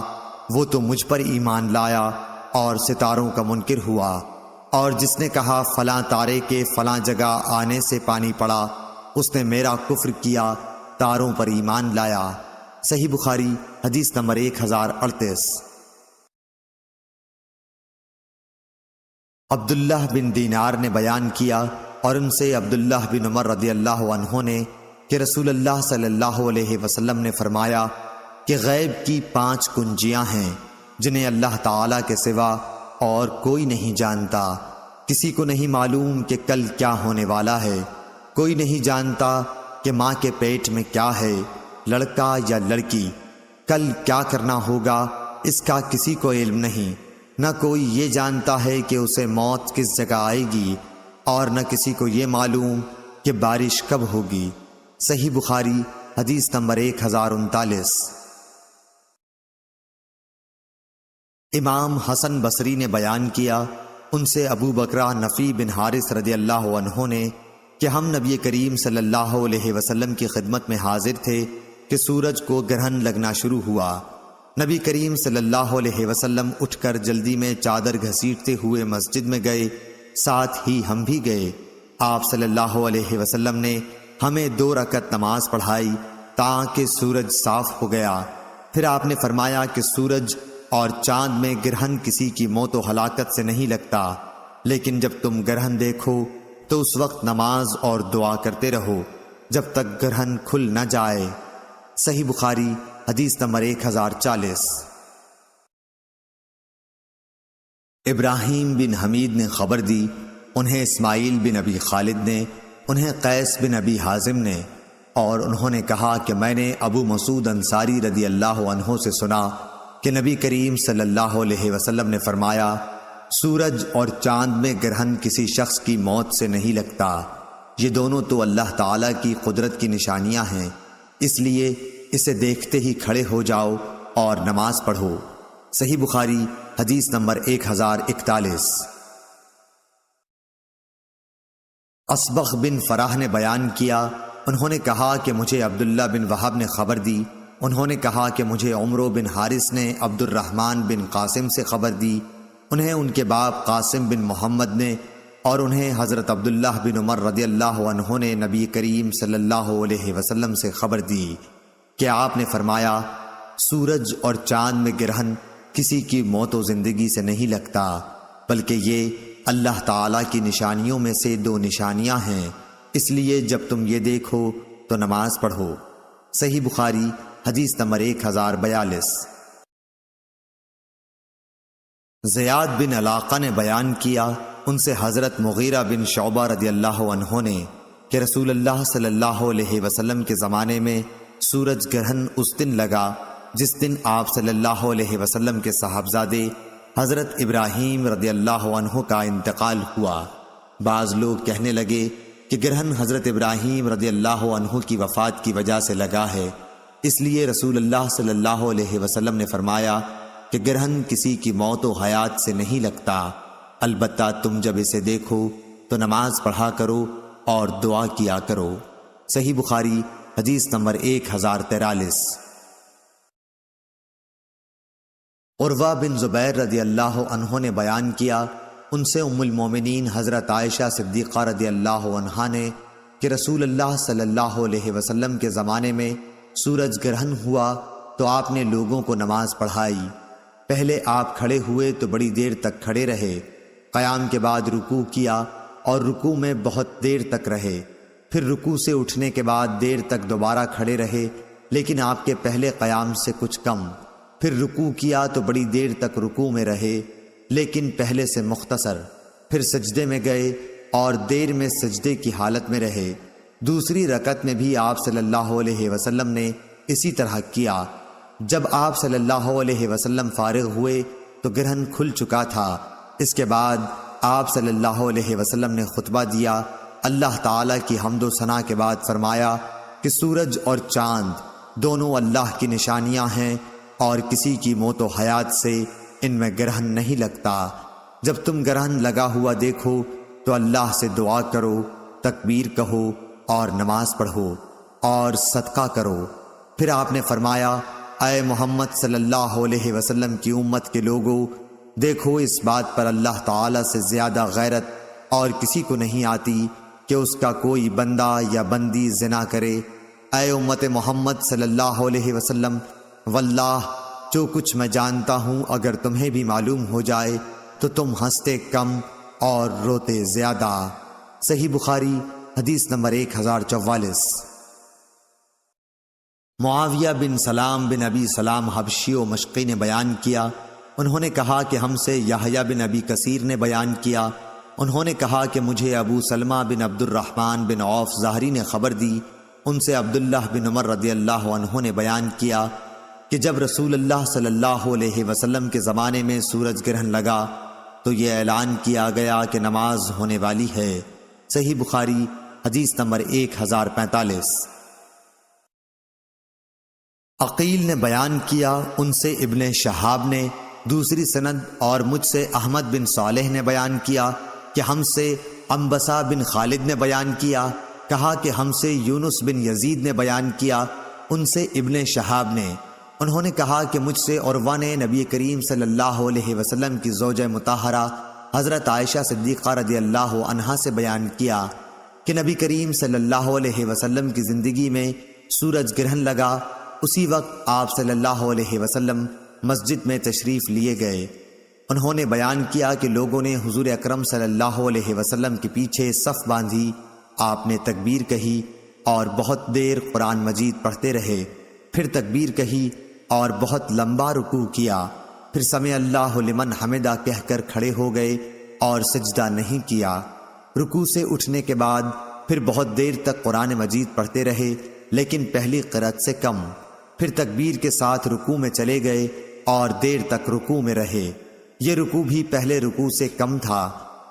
Speaker 1: وہ تو مجھ پر ایمان لایا اور ستاروں کا منکر ہوا، اور جس نے کہا فلاں تارے کے فلاں جگہ آنے سے پانی پڑا اس نے میرا کفر کیا، تاروں پر ایمان لایا۔ صحیح بخاری حدیث نمبر 1038۔ عبداللہ بن دینار نے بیان کیا اور ان سے عبداللہ بن عمر رضی اللہ عنہ نے کہ رسول اللہ صلی اللہ علیہ وسلم نے فرمایا کہ غیب کی 5 کنجیاں ہیں جنہیں اللہ تعالیٰ کے سوا اور کوئی نہیں جانتا۔ کسی کو نہیں معلوم کہ کل کیا ہونے والا ہے، کوئی نہیں جانتا کہ ماں کے پیٹ میں کیا ہے، لڑکا یا لڑکی، کل کیا کرنا ہوگا اس کا کسی کو علم نہیں، نہ کوئی یہ جانتا ہے کہ اسے موت کس جگہ آئے گی، اور نہ کسی کو یہ معلوم کہ بارش کب ہوگی۔ صحیح بخاری حدیث نمبر 1039۔ امام حسن بصری نے بیان کیا، ان سے ابو بکرہ نفی بن حارث رضی اللہ عنہ نے کہ ہم نبی کریم صلی اللہ علیہ وسلم کی خدمت میں حاضر تھے کہ سورج کو گرہن لگنا شروع ہوا۔ نبی کریم صلی اللہ علیہ وسلم اٹھ کر جلدی میں چادر گھسیٹتے ہوئے مسجد میں گئے، ساتھ ہی ہم بھی گئے۔ آپ صلی اللہ علیہ وسلم نے ہمیں 2 رکعت نماز پڑھائی تاکہ سورج صاف ہو گیا۔ پھر آپ نے فرمایا کہ سورج اور چاند میں گرہن کسی کی موت و ہلاکت سے نہیں لگتا، لیکن جب تم گرہن دیکھو تو اس وقت نماز اور دعا کرتے رہو جب تک گرہن کھل نہ جائے۔ صحیح بخاری حدیث نمبر 1040۔ ابراہیم بن حمید نے خبر دی، انہیں اسماعیل بن ابی خالد نے، انہیں قیس بن ابی حازم نے، اور انہوں نے کہا کہ میں نے ابو مسعود انصاری رضی اللہ عنہ سے سنا کہ نبی کریم صلی اللہ علیہ وسلم نے فرمایا، سورج اور چاند میں گرہن کسی شخص کی موت سے نہیں لگتا، یہ دونوں تو اللہ تعالیٰ کی قدرت کی نشانیاں ہیں، اس لیے اسے دیکھتے ہی کھڑے ہو جاؤ اور نماز پڑھو۔ صحیح بخاری حدیث نمبر 1041۔ اصبغ بن فراح نے بیان کیا، انہوں نے کہا کہ مجھے عبداللہ بن وہب نے خبر دی، انہوں نے کہا کہ مجھے عمرو بن حارث نے عبد الرحمن بن قاسم سے خبر دی، انہیں ان کے باپ قاسم بن محمد نے، اور انہیں حضرت عبداللہ بن عمر رضی اللہ عنہ نے نبی کریم صلی اللہ علیہ وسلم سے خبر دی کہ آپ نے فرمایا، سورج اور چاند میں گرہن کسی کی موت و زندگی سے نہیں لگتا، بلکہ یہ اللہ تعالیٰ کی نشانیوں میں سے 2 نشانیاں ہیں، اس لیے جب تم یہ دیکھو تو نماز پڑھو۔ صحیح بخاری حدیث نمبر 1042۔ زیاد بن علاقہ نے بیان کیا، ان سے حضرت مغیرہ بن شعبہ رضی اللہ عنہ نے کہ رسول اللہ صلی اللہ علیہ وسلم کے زمانے میں سورج گرہن اس دن لگا جس دن آپ صلی اللہ علیہ وسلم کے صاحبزادے حضرت ابراہیم رضی اللہ عنہ کا انتقال ہوا۔ بعض لوگ کہنے لگے کہ گرہن حضرت ابراہیم رضی اللہ عنہ کی وفات کی وجہ سے لگا ہے، اس لیے رسول اللہ صلی اللہ علیہ وسلم نے فرمایا کہ گرہن کسی کی موت و حیات سے نہیں لگتا، البتہ تم جب اسے دیکھو تو نماز پڑھا کرو اور دعا کیا کرو۔ صحیح بخاری حدیث نمبر 1043۔ عروہ بن زبیر رضی اللہ عنہ نے بیان کیا، ان سے ام المومنین حضرت عائشہ صدیقہ رضی اللہ عنہا نے کہ رسول اللہ صلی اللہ علیہ وسلم کے زمانے میں سورج گرہن ہوا تو آپ نے لوگوں کو نماز پڑھائی۔ پہلے آپ کھڑے ہوئے تو بڑی دیر تک کھڑے رہے، قیام کے بعد رکوع کیا اور رکوع میں بہت دیر تک رہے، پھر رکوع سے اٹھنے کے بعد دیر تک دوبارہ کھڑے رہے لیکن آپ کے پہلے قیام سے کچھ کم، پھر رکوع کیا تو بڑی دیر تک رکوع میں رہے لیکن پہلے سے مختصر، پھر سجدے میں گئے اور دیر میں سجدے کی حالت میں رہے۔ دوسری رکعت میں بھی آپ صلی اللہ علیہ وسلم نے اسی طرح کیا۔ جب آپ صلی اللہ علیہ وسلم فارغ ہوئے تو گرہن کھل چکا تھا۔ اس کے بعد آپ صلی اللہ علیہ وسلم نے خطبہ دیا، اللہ تعالیٰ کی حمد و ثنا کے بعد فرمایا کہ سورج اور چاند دونوں اللہ کی نشانیاں ہیں اور کسی کی موت و حیات سے ان میں گرہن نہیں لگتا۔ جب تم گرہن لگا ہوا دیکھو تو اللہ سے دعا کرو، تکبیر کہو اور نماز پڑھو اور صدقہ کرو۔ پھر آپ نے فرمایا، اے محمد صلی اللہ علیہ وسلم کی امت کے لوگوں، دیکھو اس بات پر اللہ تعالیٰ سے زیادہ غیرت اور کسی کو نہیں آتی کہ اس کا کوئی بندہ یا بندی زنا کرے۔ اے امت محمد صلی اللہ علیہ وسلم، واللہ جو کچھ میں جانتا ہوں اگر تمہیں بھی معلوم ہو جائے تو تم ہنستے کم اور روتے زیادہ۔ صحیح بخاری حدیث نمبر 1044۔ معاویہ بن سلام بن ابی سلام حبشی و مشقی نے بیان کیا، انہوں نے کہا کہ ہم سے یحییٰ بن ابی کثیر نے بیان کیا، انہوں نے کہا کہ مجھے ابو سلمہ بن عبد الرحمن بن عوف ظاہری نے خبر دی، ان سے عبداللہ بن عمر رضی اللہ عنہ نے بیان کیا کہ جب رسول اللہ صلی اللہ علیہ وسلم کے زمانے میں سورج گرہن لگا تو یہ اعلان کیا گیا کہ نماز ہونے والی ہے۔ صحیح بخاری حدیث نمبر 1045۔ عقیل نے بیان کیا، ان سے ابن شہاب نے دوسری سند، اور مجھ سے احمد بن صالح نے بیان کیا کہ ہم سے انبسا بن خالد نے بیان کیا، کہا کہ ہم سے یونس بن یزید نے بیان کیا، ان سے ابن شہاب نے، انہوں نے کہا کہ مجھ سے عروہ نے نبی کریم صلی اللہ علیہ وسلم کی زوجہ مطہرہ حضرت عائشہ صدیقہ رضی اللہ عنہا سے بیان کیا کہ نبی کریم صلی اللہ علیہ وسلم کی زندگی میں سورج گرہن لگا، اسی وقت آپ صلی اللہ علیہ وسلم مسجد میں تشریف لیے گئے۔ انہوں نے بیان کیا کہ لوگوں نے حضور اکرم صلی اللہ علیہ وسلم کے پیچھے صف باندھی، آپ نے تکبیر کہی اور بہت دیر قرآن مجید پڑھتے رہے، پھر تکبیر کہی اور بہت لمبا رکوع کیا، پھر سمع اللہ لمن حمدہ کہہ کر کھڑے ہو گئے اور سجدہ نہیں کیا۔ رکوع سے اٹھنے کے بعد پھر بہت دیر تک قرآن مجید پڑھتے رہے، لیکن پہلی قرأت سے کم، پھر تکبیر کے ساتھ رکوع میں چلے گئے اور دیر تک رکوع میں رہے۔ یہ رکوع بھی پہلے رکوع سے کم تھا۔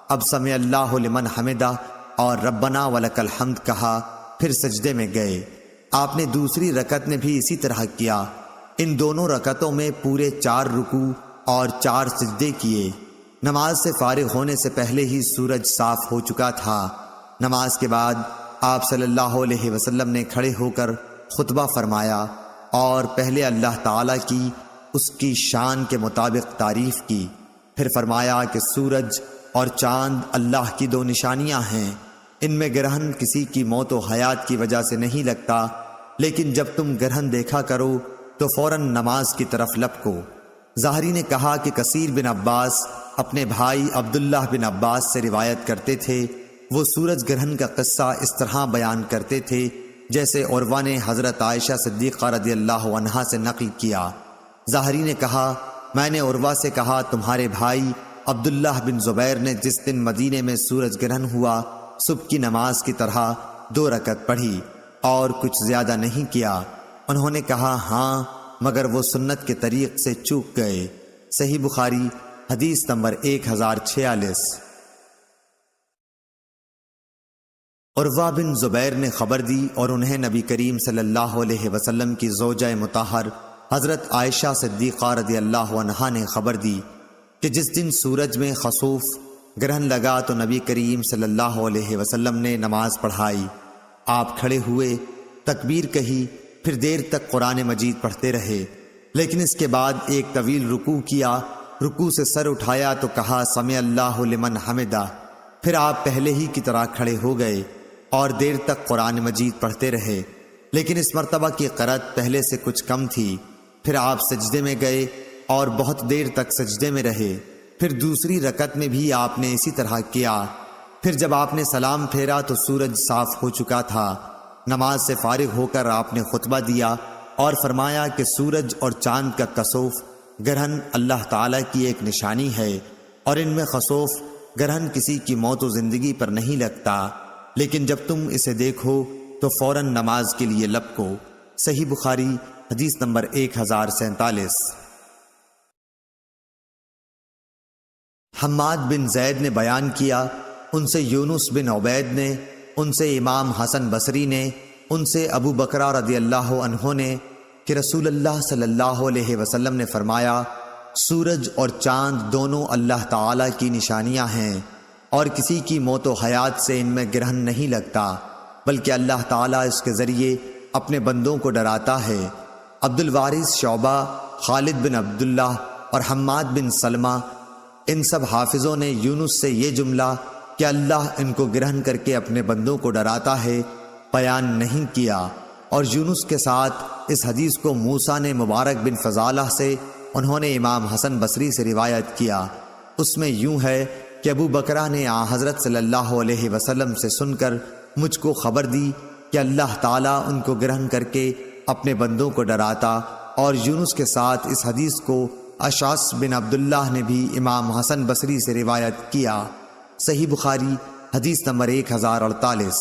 Speaker 1: اب سمع اللہ لمن حمدہ اور ربنا ولک الحمد کہا، پھر سجدے میں گئے۔ آپ نے دوسری رکعت میں بھی اسی طرح کیا۔ ان دونوں رکعتوں میں پورے 4 رکوع اور 4 سجدے کیے۔ نماز سے فارغ ہونے سے پہلے ہی سورج صاف ہو چکا تھا۔ نماز کے بعد آپ صلی اللہ علیہ وسلم نے کھڑے ہو کر خطبہ فرمایا اور پہلے اللہ تعالیٰ کی اس کی شان کے مطابق تعریف کی، پھر فرمایا کہ سورج اور چاند اللہ کی 2 نشانیاں ہیں، ان میں گرہن کسی کی موت و حیات کی وجہ سے نہیں لگتا، لیکن جب تم گرہن دیکھا کرو تو فوراً نماز کی طرف لپکو۔ ظاہری نے کہا کہ کثیر بن عباس اپنے بھائی عبداللہ بن عباس سے روایت کرتے تھے، وہ سورج گرہن کا قصہ اس طرح بیان کرتے تھے جیسے عروہ نے حضرت عائشہ صدیقہ رضی اللہ عنہا سے نقل کیا۔ ظاہری نے کہا، میں نے عروہ سے کہا تمہارے بھائی عبداللہ بن زبیر نے جس دن مدینے میں سورج گرہن ہوا صبح کی نماز کی طرح 2 رکعت پڑھی اور کچھ زیادہ نہیں کیا۔ انہوں نے کہا ہاں، مگر وہ سنت کے طریق سے چوک گئے۔ صحیح بخاری حدیث نمبر 1046۔ عروہ بن زبیر نے خبر دی اور انہیں نبی کریم صلی اللہ علیہ وسلم کی زوجہ مطہر حضرت عائشہ صدیقہ رضی اللہ عنہا نے خبر دی کہ جس دن سورج میں خسوف گرہن لگا تو نبی کریم صلی اللہ علیہ وسلم نے نماز پڑھائی۔ آپ کھڑے ہوئے، تکبیر کہی، پھر دیر تک قرآن مجید پڑھتے رہے، لیکن اس کے بعد ایک طویل رکوع کیا۔ رکوع سے سر اٹھایا تو کہا سمع اللہ لمن حمدہ، پھر آپ پہلے ہی کی طرح کھڑے ہو گئے اور دیر تک قرآن مجید پڑھتے رہے، لیکن اس مرتبہ کی قرأت پہلے سے کچھ کم تھی۔ پھر آپ سجدے میں گئے اور بہت دیر تک سجدے میں رہے، پھر دوسری رکعت میں بھی آپ نے اسی طرح کیا۔ پھر جب آپ نے سلام پھیرا تو سورج صاف ہو چکا تھا۔ نماز سے فارغ ہو کر آپ نے خطبہ دیا اور فرمایا کہ سورج اور چاند کا کسوف گرہن اللہ تعالیٰ کی ایک نشانی ہے، اور ان میں خسوف گرہن کسی کی موت و زندگی پر نہیں لگتا، لیکن جب تم اسے دیکھو تو فوراً نماز کے لیے لپکو۔ صحیح بخاری حدیث نمبر 1047۔ حماد بن زید نے بیان کیا، ان سے یونس بن عبید نے، ان سے امام حسن بصری نے، ان سے ابو بکرہ رضی اللہ عنہ نے کہ رسول اللہ صلی اللہ علیہ وسلم نے فرمایا، سورج اور چاند دونوں اللہ تعالیٰ کی نشانیاں ہیں، اور کسی کی موت و حیات سے ان میں گرہن نہیں لگتا، بلکہ اللہ تعالیٰ اس کے ذریعے اپنے بندوں کو ڈراتا ہے۔ عبد الوارث شعبہ، خالد بن عبداللہ اور حماد بن سلمہ، ان سب حافظوں نے یونس سے یہ جملہ کہ اللہ ان کو گرہن کر کے اپنے بندوں کو ڈراتا ہے بیان نہیں کیا، اور یونس کے ساتھ اس حدیث کو موسیٰ نے مبارک بن فضالہ سے، انہوں نے امام حسن بصری سے روایت کیا۔ اس میں یوں ہے کہ ابو بکرہ نے حضرت صلی اللہ علیہ وسلم سے سن کر مجھ کو خبر دی کہ اللہ تعالیٰ ان کو گرہن کر کے اپنے بندوں کو ڈراتا، اور یونس کے ساتھ اس حدیث کو اشعث بن عبداللہ نے بھی امام حسن بصری سے روایت کیا۔ صحیح بخاری حدیث نمبر 1048۔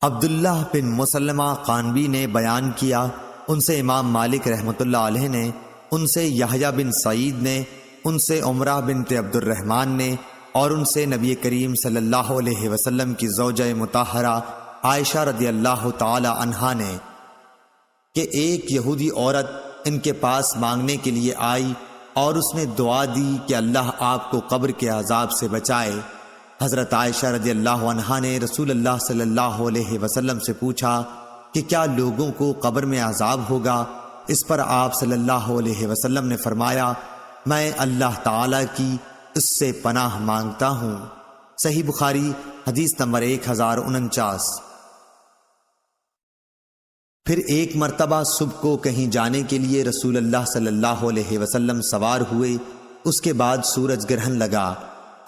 Speaker 1: عبداللہ بن مسلمہ قانبی نے بیان کیا، ان سے امام مالک رحمۃ اللہ علیہ نے، ان سے یحییٰ بن سعید نے، ان سے عمرہ بنت عبد الرحمن نے اور ان سے نبی کریم صلی اللہ علیہ وسلم کی زوجہ مطہرہ عائشہ رضی اللہ تعالی عنہا نے کہ ایک یہودی عورت ان کے پاس مانگنے کے لیے آئی اور اس نے دعا دی کہ اللہ آپ کو قبر کے عذاب سے بچائے۔ حضرت عائشہ رضی اللہ عنہا نے رسول اللہ صلی اللہ علیہ وسلم سے پوچھا کہ کیا لوگوں کو قبر میں عذاب ہوگا؟ اس پر آپ صلی اللہ علیہ وسلم نے فرمایا، میں اللہ تعالی کی اس سے پناہ مانگتا ہوں۔ صحیح بخاری حدیث نمبر 1049۔ پھر ایک مرتبہ صبح کو کہیں جانے کے لیے رسول اللہ صلی اللہ علیہ وسلم سوار ہوئے، اس کے بعد سورج گرہن لگا۔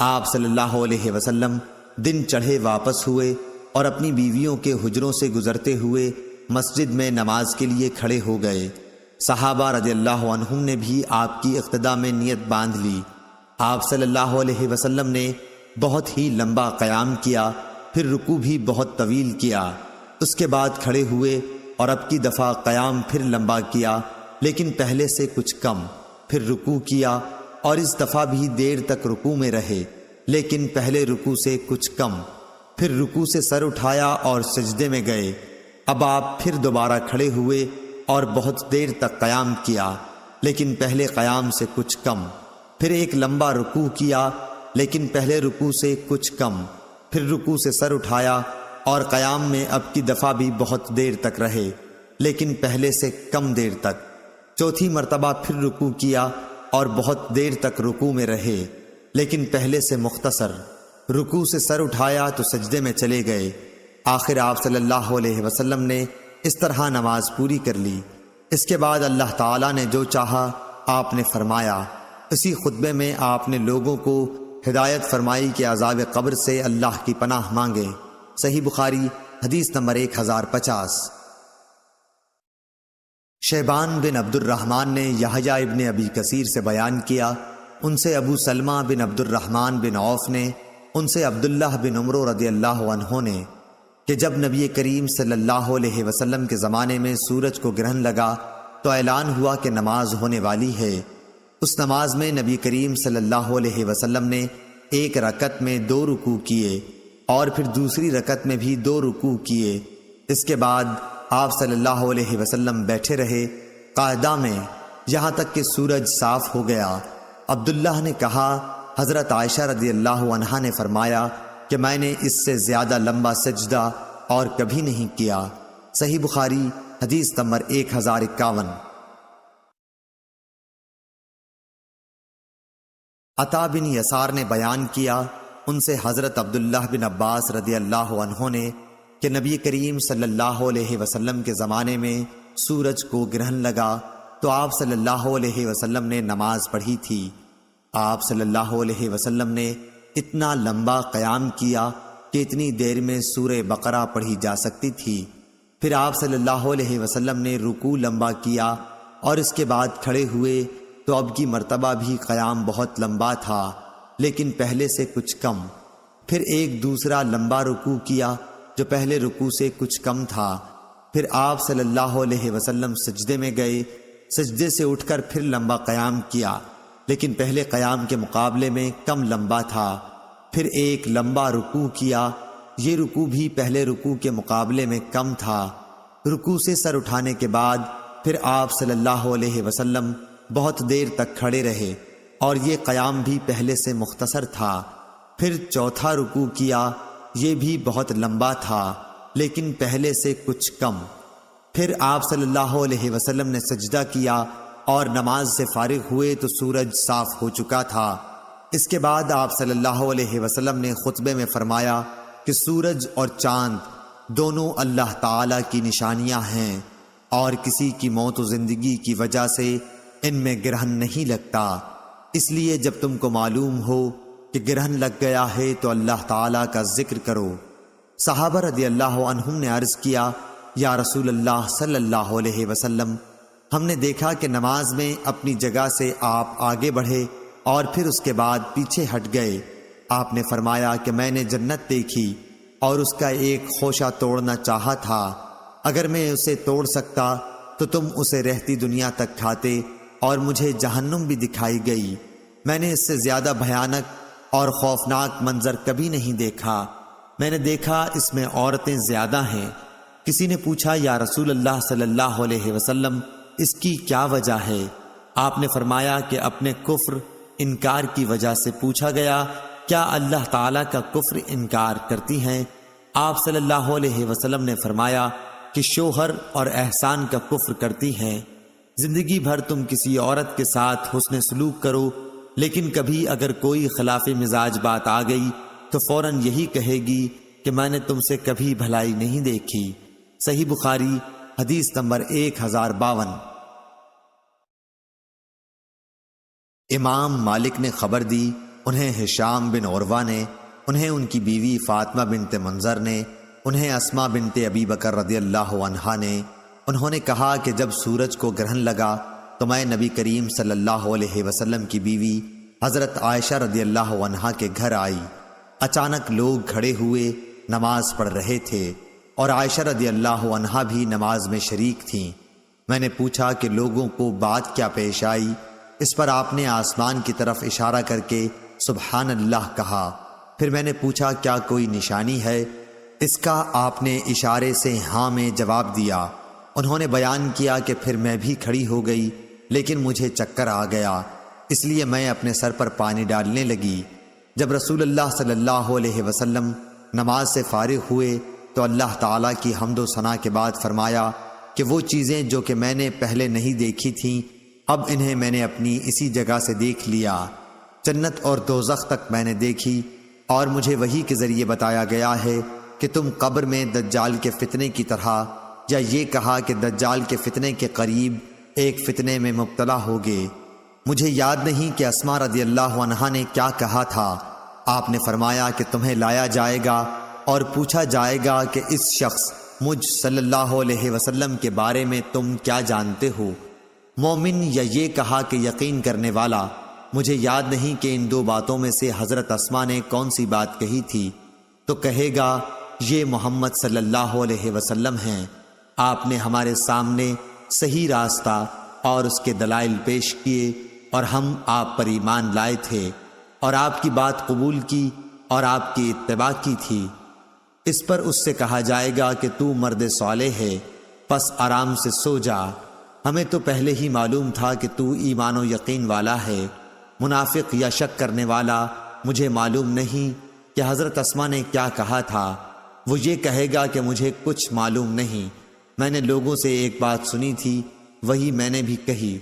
Speaker 1: آپ صلی اللہ علیہ وسلم دن چڑھے واپس ہوئے اور اپنی بیویوں کے حجروں سے گزرتے ہوئے مسجد میں نماز کے لیے کھڑے ہو گئے۔ صحابہ رضی اللہ عنہم نے بھی آپ کی اقتداء میں نیت باندھ لی۔ آپ صلی اللہ علیہ وسلم نے بہت ہی لمبا قیام کیا، پھر رکوع بھی بہت طویل کیا۔ اس کے بعد کھڑے ہوئے اور اب کی دفعہ قیام پھر لمبا کیا، لیکن پہلے سے کچھ کم، پھر رکوع کیا اور اس دفعہ بھی دیر تک رکوع میں رہے، لیکن پہلے رکوع سے کچھ کم، پھر رکوع سے سر اٹھایا اور سجدے میں گئے۔ اب آپ پھر دوبارہ کھڑے ہوئے اور بہت دیر تک قیام کیا، لیکن پہلے قیام سے کچھ کم، پھر ایک لمبا رکوع کیا، لیکن پہلے رکوع سے کچھ کم، پھر رکوع سے سر اٹھایا اور قیام میں اب کی دفعہ بھی بہت دیر تک رہے، لیکن پہلے سے کم دیر تک۔ چوتھی مرتبہ پھر رکوع کیا اور بہت دیر تک رکوع میں رہے، لیکن پہلے سے مختصر۔ رکوع سے سر اٹھایا تو سجدے میں چلے گئے۔ آخر آپ صلی اللہ علیہ وسلم نے اس طرح نماز پوری کر لی۔ اس کے بعد اللہ تعالیٰ نے جو چاہا آپ نے فرمایا۔ اسی خطبے میں آپ نے لوگوں کو ہدایت فرمائی کہ عذاب قبر سے اللہ کی پناہ مانگے۔ صحیح بخاری حدیث نمبر 1050۔ شیبان بن عبد الرحمن نے یحییٰ ابن ابی کثیر سے بیان کیا، ان سے ابو سلمہ بن عبد الرحمن بن عوف نے، ان سے عبداللہ بن عمر رضی اللہ عنہ نے کہ جب نبی کریم صلی اللہ علیہ وسلم کے زمانے میں سورج کو گرہن لگا تو اعلان ہوا کہ نماز ہونے والی ہے۔ اس نماز میں نبی کریم صلی اللہ علیہ وسلم نے ایک رکعت میں 2 رکوع کیے اور پھر دوسری رکعت میں بھی 2 رکوع کیے۔ اس کے بعد آپ صلی اللہ علیہ وسلم بیٹھے رہے قاعدہ میں یہاں تک کہ سورج صاف ہو گیا۔ عبداللہ نے کہا، حضرت عائشہ رضی اللہ عنہا نے فرمایا کہ میں نے اس سے زیادہ لمبا سجدہ اور کبھی نہیں کیا۔ صحیح بخاری حدیث نمبر 1051۔ عطا بن یسار نے بیان کیا، ان سے حضرت عبداللہ بن عباس رضی اللہ عنہ نے کہ نبی کریم صلی اللہ علیہ وسلم کے زمانے میں سورج کو گرہن لگا تو آپ صلی اللہ علیہ وسلم نے نماز پڑھی تھی۔ آپ صلی اللہ علیہ وسلم نے اتنا لمبا قیام کیا کہ اتنی دیر میں سورہ بقرہ پڑھی جا سکتی تھی۔ پھر آپ صلی اللہ علیہ وسلم نے رکوع لمبا کیا اور اس کے بعد کھڑے ہوئے تو اب کی مرتبہ بھی قیام بہت لمبا تھا، لیکن پہلے سے کچھ کم۔ پھر ایک دوسرا لمبا رکوع کیا جو پہلے رکوع سے کچھ کم تھا۔ پھر آپ صلی اللہ علیہ وسلم سجدے میں گئے، سجدے سے اٹھ کر پھر لمبا قیام کیا، لیکن پہلے قیام کے مقابلے میں کم لمبا تھا۔ پھر ایک لمبا رکوع کیا، یہ رکوع بھی پہلے رکوع کے مقابلے میں کم تھا۔ رکوع سے سر اٹھانے کے بعد پھر آپ صلی اللہ علیہ وسلم بہت دیر تک کھڑے رہے اور یہ قیام بھی پہلے سے مختصر تھا۔ پھر چوتھا رکوع کیا، یہ بھی بہت لمبا تھا لیکن پہلے سے کچھ کم۔ پھر آپ صلی اللہ علیہ وسلم نے سجدہ کیا اور نماز سے فارغ ہوئے تو سورج صاف ہو چکا تھا۔ اس کے بعد آپ صلی اللہ علیہ وسلم نے خطبے میں فرمایا کہ سورج اور چاند دونوں اللہ تعالی کی نشانیاں ہیں اور کسی کی موت و زندگی کی وجہ سے ان میں گرہن نہیں لگتا، اس لیے جب تم کو معلوم ہو کہ گرہن لگ گیا ہے تو اللہ تعالیٰ کا ذکر کرو۔ صحابہ رضی اللہ عنہم نے عرض کیا، یا رسول اللہ صلی اللہ علیہ وسلم، ہم نے دیکھا کہ نماز میں اپنی جگہ سے آپ آگے بڑھے اور پھر اس کے بعد پیچھے ہٹ گئے۔ آپ نے فرمایا کہ میں نے جنت دیکھی اور اس کا ایک خوشہ توڑنا چاہا تھا، اگر میں اسے توڑ سکتا تو تم اسے رہتی دنیا تک کھاتے، اور مجھے جہنم بھی دکھائی گئی، میں نے اس سے زیادہ بھیانک اور خوفناک منظر کبھی نہیں دیکھا۔ میں نے دیکھا اس میں عورتیں زیادہ ہیں۔ کسی نے پوچھا یا رسول اللہ صلی اللہ علیہ وسلم اس کی کیا وجہ ہے؟ آپ نے فرمایا کہ اپنے کفر انکار کی وجہ سے۔ پوچھا گیا کیا اللہ تعالیٰ کا کفر انکار کرتی ہیں؟ آپ صلی اللہ علیہ وسلم نے فرمایا کہ شوہر اور احسان کا کفر کرتی ہیں۔ زندگی بھر تم کسی عورت کے ساتھ حسن سلوک کرو، لیکن کبھی اگر کوئی خلاف مزاج بات آ گئی تو فوراً یہی کہے گی کہ میں نے تم سے کبھی بھلائی نہیں دیکھی۔ صحیح بخاری حدیث نمبر 1052۔ امام مالک نے خبر دی، انہیں ہشام بن عروہ نے، انہیں ان کی بیوی فاطمہ بنت منظر نے، انہیں اسماء بنت ابی بکر رضی اللہ عنہا نے، انہوں نے کہا کہ جب سورج کو گرہن لگا تو میں نبی کریم صلی اللہ علیہ وسلم کی بیوی حضرت عائشہ رضی اللہ عنہا کے گھر آئی۔ اچانک لوگ کھڑے ہوئے نماز پڑھ رہے تھے اور عائشہ رضی اللہ عنہا بھی نماز میں شریک تھیں۔ میں نے پوچھا کہ لوگوں کو بات کیا پیش آئی؟ اس پر آپ نے آسمان کی طرف اشارہ کر کے سبحان اللہ کہا۔ پھر میں نے پوچھا کیا کوئی نشانی ہے؟ اس کا آپ نے اشارے سے ہاں میں جواب دیا۔ انہوں نے بیان کیا کہ پھر میں بھی کھڑی ہو گئی، لیکن مجھے چکر آ گیا، اس لیے میں اپنے سر پر پانی ڈالنے لگی۔ جب رسول اللہ صلی اللہ علیہ وسلم نماز سے فارغ ہوئے تو اللہ تعالیٰ کی حمد و ثنا کے بعد فرمایا کہ وہ چیزیں جو کہ میں نے پہلے نہیں دیکھی تھیں اب انہیں میں نے اپنی اسی جگہ سے دیکھ لیا۔ جنت اور دوزخ تک میں نے دیکھی اور مجھے وحی کے ذریعے بتایا گیا ہے کہ تم قبر میں دجال کے فتنے کی طرح، یا یہ کہا کہ دجال کے فتنے کے قریب ایک فتنے میں مبتلا ہوگے۔ مجھے یاد نہیں کہ اسماء رضی اللہ عنہا نے کیا کہا تھا۔ آپ نے فرمایا کہ تمہیں لایا جائے گا اور پوچھا جائے گا کہ اس شخص مجھ صلی اللہ علیہ وسلم کے بارے میں تم کیا جانتے ہو؟ مومن یا یہ کہا کہ یقین کرنے والا۔ مجھے یاد نہیں کہ ان دو باتوں میں سے حضرت اسماء نے کون سی بات کہی تھی، تو کہے گا یہ محمد صلی اللہ علیہ وسلم ہیں۔ آپ نے ہمارے سامنے صحیح راستہ اور اس کے دلائل پیش کیے اور ہم آپ پر ایمان لائے تھے اور آپ کی بات قبول کی اور آپ کی اتباع کی تھی۔ اس پر اس سے کہا جائے گا کہ تو مرد صالح ہے، پس آرام سے سو جا، ہمیں تو پہلے ہی معلوم تھا کہ تو ایمان و یقین والا ہے۔ منافق یا شک کرنے والا مجھے معلوم نہیں کہ حضرت اسماء نے کیا کہا تھا۔ وہ یہ کہے گا کہ مجھے کچھ معلوم نہیں، میں نے لوگوں سے ایک بات سنی تھی وہی میں نے بھی کہی،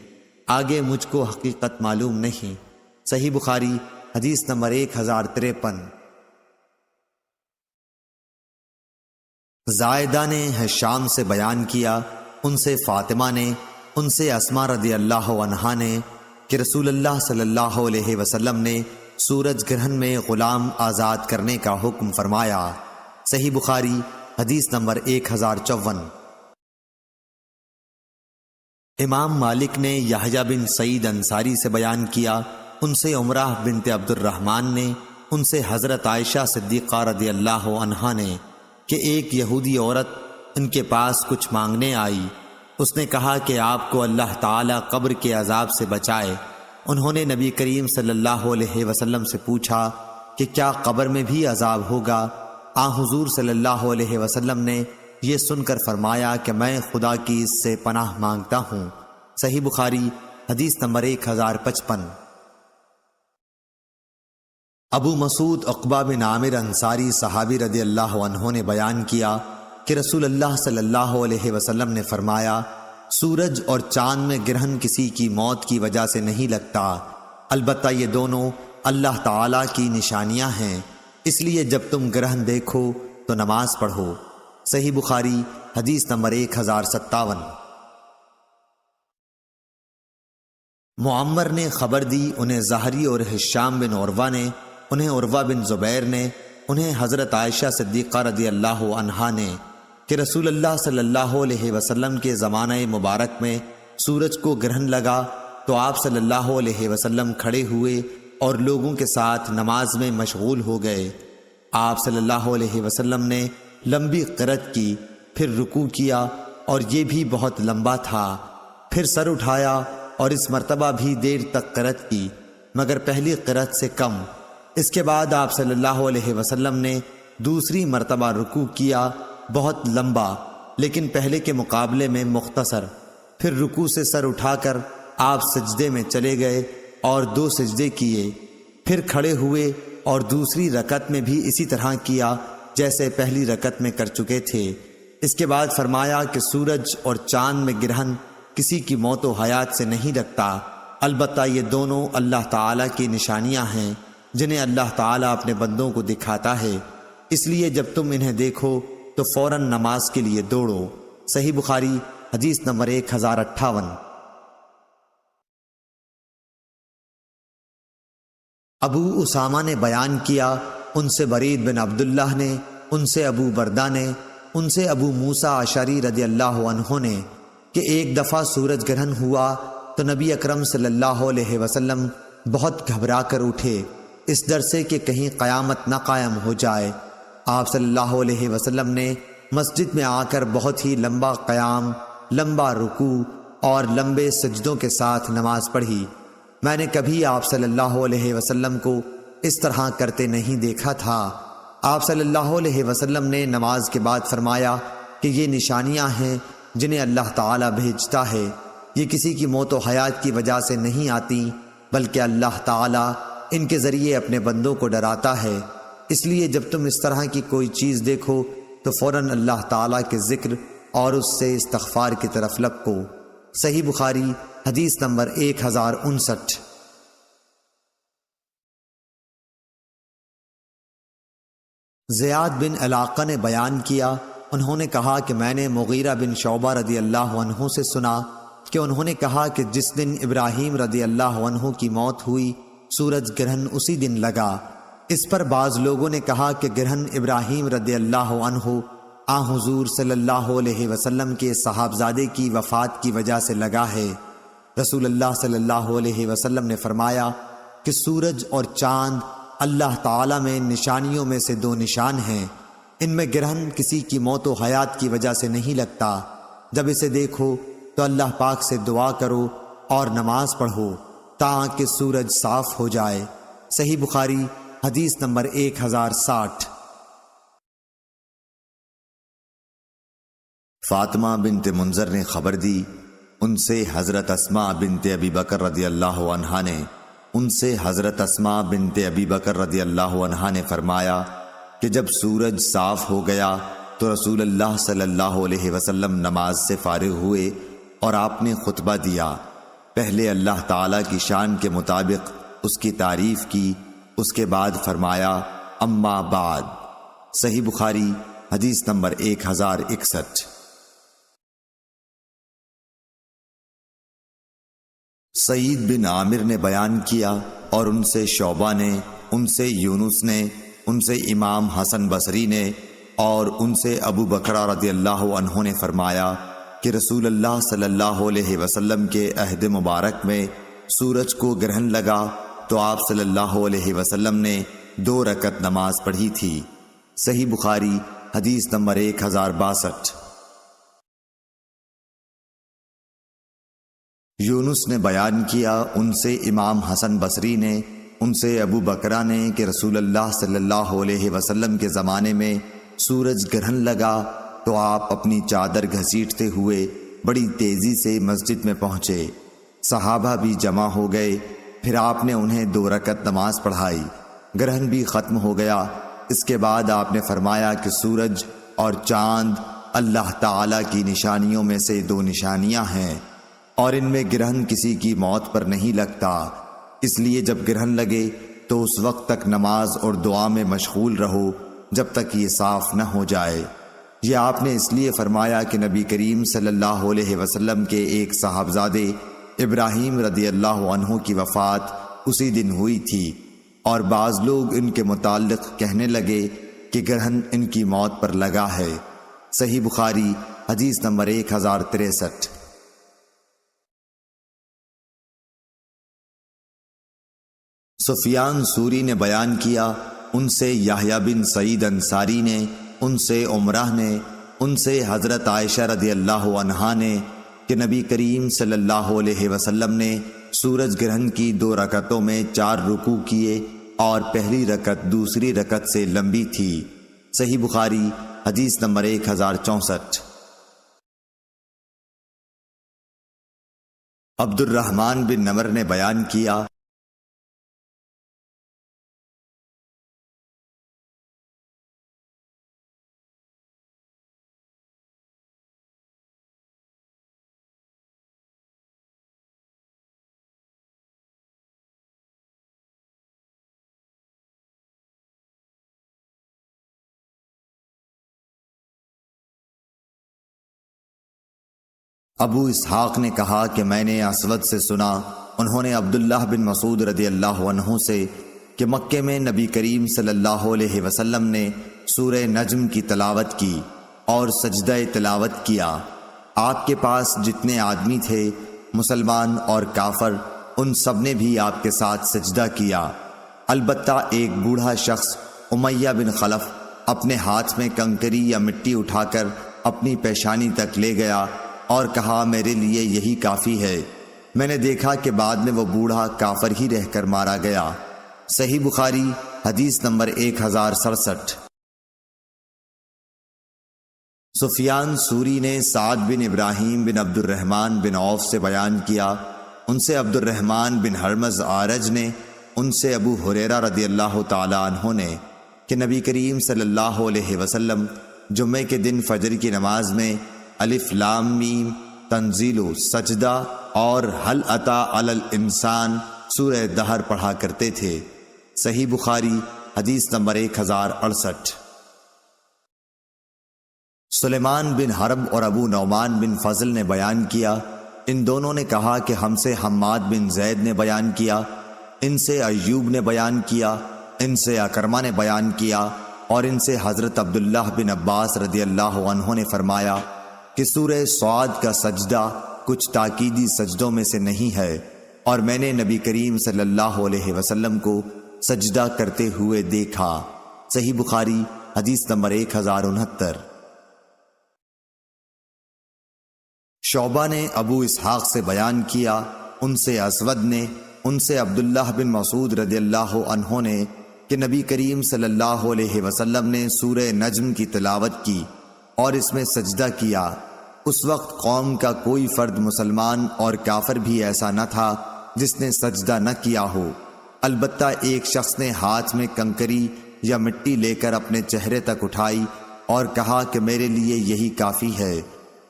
Speaker 1: آگے مجھ کو حقیقت معلوم نہیں۔ صحیح بخاری حدیث نمبر 1053۔ زائدہ نے ہشام سے بیان کیا، ان سے فاطمہ نے، ان سے اسماء رضی اللہ عنہا نے کہ رسول اللہ صلی اللہ علیہ وسلم نے سورج گرہن میں غلام آزاد کرنے کا حکم فرمایا۔ صحیح بخاری حدیث نمبر 1054۔ امام مالک نے یحییٰ بن سعید انصاری سے بیان کیا، ان سے عمرہ بنت عبد الرحمن نے، ان سے حضرت عائشہ صدیقہ رضی اللہ عنہا نے کہ ایک یہودی عورت ان کے پاس کچھ مانگنے آئی۔ اس نے کہا کہ آپ کو اللہ تعالیٰ قبر کے عذاب سے بچائے۔ انہوں نے نبی کریم صلی اللہ علیہ وسلم سے پوچھا کہ کیا قبر میں بھی عذاب ہوگا؟ حضور صلی اللہ علیہ وسلم نے یہ سن کر فرمایا کہ میں خدا کی اس سے پناہ مانگتا ہوں۔ صحیح بخاری حدیث نمبر 1055۔ ابو مسعود عقبہ بن عامر انصاری صحابی رضی اللہ عنہ نے بیان کیا کہ رسول اللہ صلی اللہ علیہ وسلم نے فرمایا، سورج اور چاند میں گرہن کسی کی موت کی وجہ سے نہیں لگتا، البتہ یہ دونوں اللہ تعالیٰ کی نشانیاں ہیں، اس لیے جب تم گرہن دیکھو تو نماز پڑھو۔ صحیح بخاری حدیث نمبر 1057۔ معمر نے خبر دی، انہیں زہری اور ہشام بن عروہ نے، انہیں عروہ بن زبیر نے، انہیں حضرت عائشہ صدیقہ رضی اللہ عنہا نے کہ رسول اللہ صلی اللہ علیہ وسلم کے زمانہ مبارک میں سورج کو گرہن لگا تو آپ صلی اللہ علیہ وسلم کھڑے ہوئے اور لوگوں کے ساتھ نماز میں مشغول ہو گئے۔ آپ صلی اللہ علیہ وسلم نے لمبی قرأت کی، پھر رکوع کیا اور یہ بھی بہت لمبا تھا، پھر سر اٹھایا اور اس مرتبہ بھی دیر تک قرأت کی، مگر پہلی قرأت سے کم۔ اس کے بعد آپ صلی اللہ علیہ وسلم نے دوسری مرتبہ رکوع کیا، بہت لمبا لیکن پہلے کے مقابلے میں مختصر۔ پھر رکوع سے سر اٹھا کر آپ سجدے میں چلے گئے اور 2 سجدے کیے، پھر کھڑے ہوئے اور دوسری رکعت میں بھی اسی طرح کیا جیسے پہلی رکعت میں کر چکے تھے۔ اس کے بعد فرمایا کہ سورج اور چاند میں گرہن کسی کی موت و حیات سے نہیں رکھتا، البتہ یہ دونوں اللہ تعالیٰ کی نشانیاں ہیں جنہیں اللہ تعالیٰ اپنے بندوں کو دکھاتا ہے، اس لیے جب تم انہیں دیکھو تو فوراً نماز کے لیے دوڑو۔ صحیح بخاری حدیث نمبر 1058۔ ابو اسامہ نے بیان کیا، ان سے برید بن عبداللہ نے، ان سے ابو بردہ نے، ان سے ابو موسیٰ اشعری رضی اللہ عنہ نے کہ ایک دفعہ سورج گرہن ہوا تو نبی اکرم صلی اللہ علیہ وسلم بہت گھبرا کر اٹھے، اس ڈر سے کہ کہیں قیامت نہ قائم ہو جائے۔ آپ صلی اللہ علیہ وسلم نے مسجد میں آ کر بہت ہی لمبا قیام، لمبا رکوع اور لمبے سجدوں کے ساتھ نماز پڑھی۔ میں نے کبھی آپ صلی اللہ علیہ وسلم کو اس طرح کرتے نہیں دیکھا تھا۔ آپ صلی اللہ علیہ وسلم نے نماز کے بعد فرمایا کہ یہ نشانیاں ہیں جنہیں اللہ تعالیٰ بھیجتا ہے، یہ کسی کی موت و حیات کی وجہ سے نہیں آتی بلکہ اللہ تعالیٰ ان کے ذریعے اپنے بندوں کو ڈراتا ہے، اس لیے جب تم اس طرح کی کوئی چیز دیکھو تو فوراً اللہ تعالیٰ کے ذکر اور اس سے استغفار کی طرف لپکو۔ صحیح بخاری حدیث نمبر 1059۔ زیاد بن علاقہ نے بیان کیا، انہوں نے کہا کہ میں نے مغیرہ بن شعبہ رضی اللہ عنہ سے سنا کہ انہوں نے کہا کہ جس دن ابراہیم رضی اللہ عنہ کی موت ہوئی سورج گرہن اسی دن لگا۔ اس پر بعض لوگوں نے کہا کہ گرہن ابراہیم رضی اللہ عنہ آن حضور صلی اللہ علیہ وسلم کے صاحبزادے کی وفات کی وجہ سے لگا ہے۔ رسول اللہ صلی اللہ علیہ وسلم نے فرمایا کہ سورج اور چاند اللہ تعالیٰ میں نشانیوں میں سے 2 نشان ہیں، ان میں گرہن کسی کی موت و حیات کی وجہ سے نہیں لگتا، جب اسے دیکھو تو اللہ پاک سے دعا کرو اور نماز پڑھو تاکہ سورج صاف ہو جائے۔ صحیح بخاری حدیث نمبر 1060۔ فاطمہ بنت منذر نے خبر دی، ان سے حضرت اسماء بنت ابی بکر رضی اللہ عنہا نے، ان سے حضرت اسماء بنت ابی بکر رضی اللہ عنہا نے فرمایا کہ جب سورج صاف ہو گیا تو رسول اللہ صلی اللہ علیہ وسلم نماز سے فارغ ہوئے اور آپ نے خطبہ دیا۔ پہلے اللہ تعالیٰ کی شان کے مطابق اس کی تعریف کی، اس کے بعد فرمایا اما بعد۔ صحیح بخاری حدیث نمبر 1061۔ سعید بن عامر نے بیان کیا اور ان سے شعبہ نے، ان سے یونس نے، ان سے امام حسن بصری نے اور ان سے ابو بکرہ رضی اللہ عنہ نے فرمایا کہ رسول اللہ صلی اللہ علیہ وسلم کے عہد مبارک میں سورج کو گرہن لگا تو آپ صلی اللہ علیہ وسلم نے 2 رکعت نماز پڑھی تھی۔ صحیح بخاری حدیث نمبر 1062۔ یونس نے بیان کیا، ان سے امام حسن بصری نے، ان سے ابو بکرہ نے کہ رسول اللہ صلی اللہ علیہ وسلم کے زمانے میں سورج گرہن لگا تو آپ اپنی چادر گھسیٹتے ہوئے بڑی تیزی سے مسجد میں پہنچے، صحابہ بھی جمع ہو گئے، پھر آپ نے انہیں 2 رکعت نماز پڑھائی، گرہن بھی ختم ہو گیا۔ اس کے بعد آپ نے فرمایا کہ سورج اور چاند اللہ تعالیٰ کی نشانیوں میں سے 2 نشانیاں ہیں اور ان میں گرہن کسی کی موت پر نہیں لگتا، اس لیے جب گرہن لگے تو اس وقت تک نماز اور دعا میں مشغول رہو جب تک یہ صاف نہ ہو جائے۔ یہ آپ نے اس لیے فرمایا کہ نبی کریم صلی اللہ علیہ وسلم کے ایک صاحبزادے ابراہیم رضی اللہ عنہ کی وفات اسی دن ہوئی تھی، اور بعض لوگ ان کے متعلق کہنے لگے کہ گرہن ان کی موت پر لگا ہے۔ صحیح بخاری حدیث نمبر 1063۔ سفیان سوری نے بیان کیا، ان سے یحییٰ بن سعید انصاری نے، ان سے عمرہ نے، ان سے حضرت عائشہ رضی اللہ عنہا نے کہ نبی کریم صلی اللہ علیہ وسلم نے سورج گرہن کی 2 رکعتوں میں 4 رکوع کیے اور پہلی رکعت دوسری رکعت سے لمبی تھی۔ صحیح بخاری حدیث نمبر 1064۔ عبد الرحمن بن نمر نے بیان کیا، ابو اسحاق نے کہا کہ میں نے اسود سے سنا، انہوں نے عبداللہ بن مسعود رضی اللہ عنہ سے، کہ مکے میں نبی کریم صلی اللہ علیہ وسلم نے سورہ نجم کی تلاوت کی اور سجدہ تلاوت کیا۔ آپ کے پاس جتنے آدمی تھے، مسلمان اور کافر، ان سب نے بھی آپ کے ساتھ سجدہ کیا۔ البتہ ایک بوڑھا شخص امیہ بن خلف اپنے ہاتھ میں کنکری یا مٹی اٹھا کر اپنی پیشانی تک لے گیا اور کہا میرے لیے یہی کافی ہے۔ میں نے دیکھا کہ بعد میں وہ بوڑھا کافر ہی رہ کر مارا گیا۔ صحیح بخاری حدیث نمبر 1067۔ سفیان سوری نے سعد بن ابراہیم بن عبد الرحمن بن عوف سے بیان کیا، ان سے عبد الرحمن بن ہرمز آرج نے، ان سے ابو ہریرہ رضی اللہ تعالی عنہ نے، کہ نبی کریم صلی اللہ علیہ وسلم جمعے کے دن فجر کی نماز میں الف لام میم، تنزیل و سجدہ اور هل اتی علی الانسان سورہ دہر پڑھا کرتے تھے۔ صحیح بخاری حدیث نمبر 1068۔ سلیمان بن حرب اور ابو نعمان بن فضل نے بیان کیا، ان دونوں نے کہا کہ ہم سے حماد بن زید نے بیان کیا، ان سے ایوب نے بیان کیا، ان سے اکرمہ نے بیان کیا، اور ان سے حضرت عبداللہ بن عباس رضی اللہ عنہ نے فرمایا کہ سورہ صاد کا سجدہ کچھ تاکیدی سجدوں میں سے نہیں ہے، اور میں نے نبی کریم صلی اللہ علیہ وسلم کو سجدہ کرتے ہوئے دیکھا۔ صحیح بخاری حدیث نمبر 1069۔ شعبہ نے ابو اسحاق سے بیان کیا، ان سے اسود نے، ان سے عبداللہ بن مسعود رضی اللہ عنہ نے، کہ نبی کریم صلی اللہ علیہ وسلم نے سورہ نجم کی تلاوت کی اور اس میں سجدہ کیا۔ اس وقت قوم کا کوئی فرد مسلمان اور کافر بھی ایسا نہ تھا جس نے سجدہ نہ کیا ہو، البتہ ایک شخص نے ہاتھ میں کنکری یا مٹی لے کر اپنے چہرے تک اٹھائی اور کہا کہ میرے لیے یہی کافی ہے۔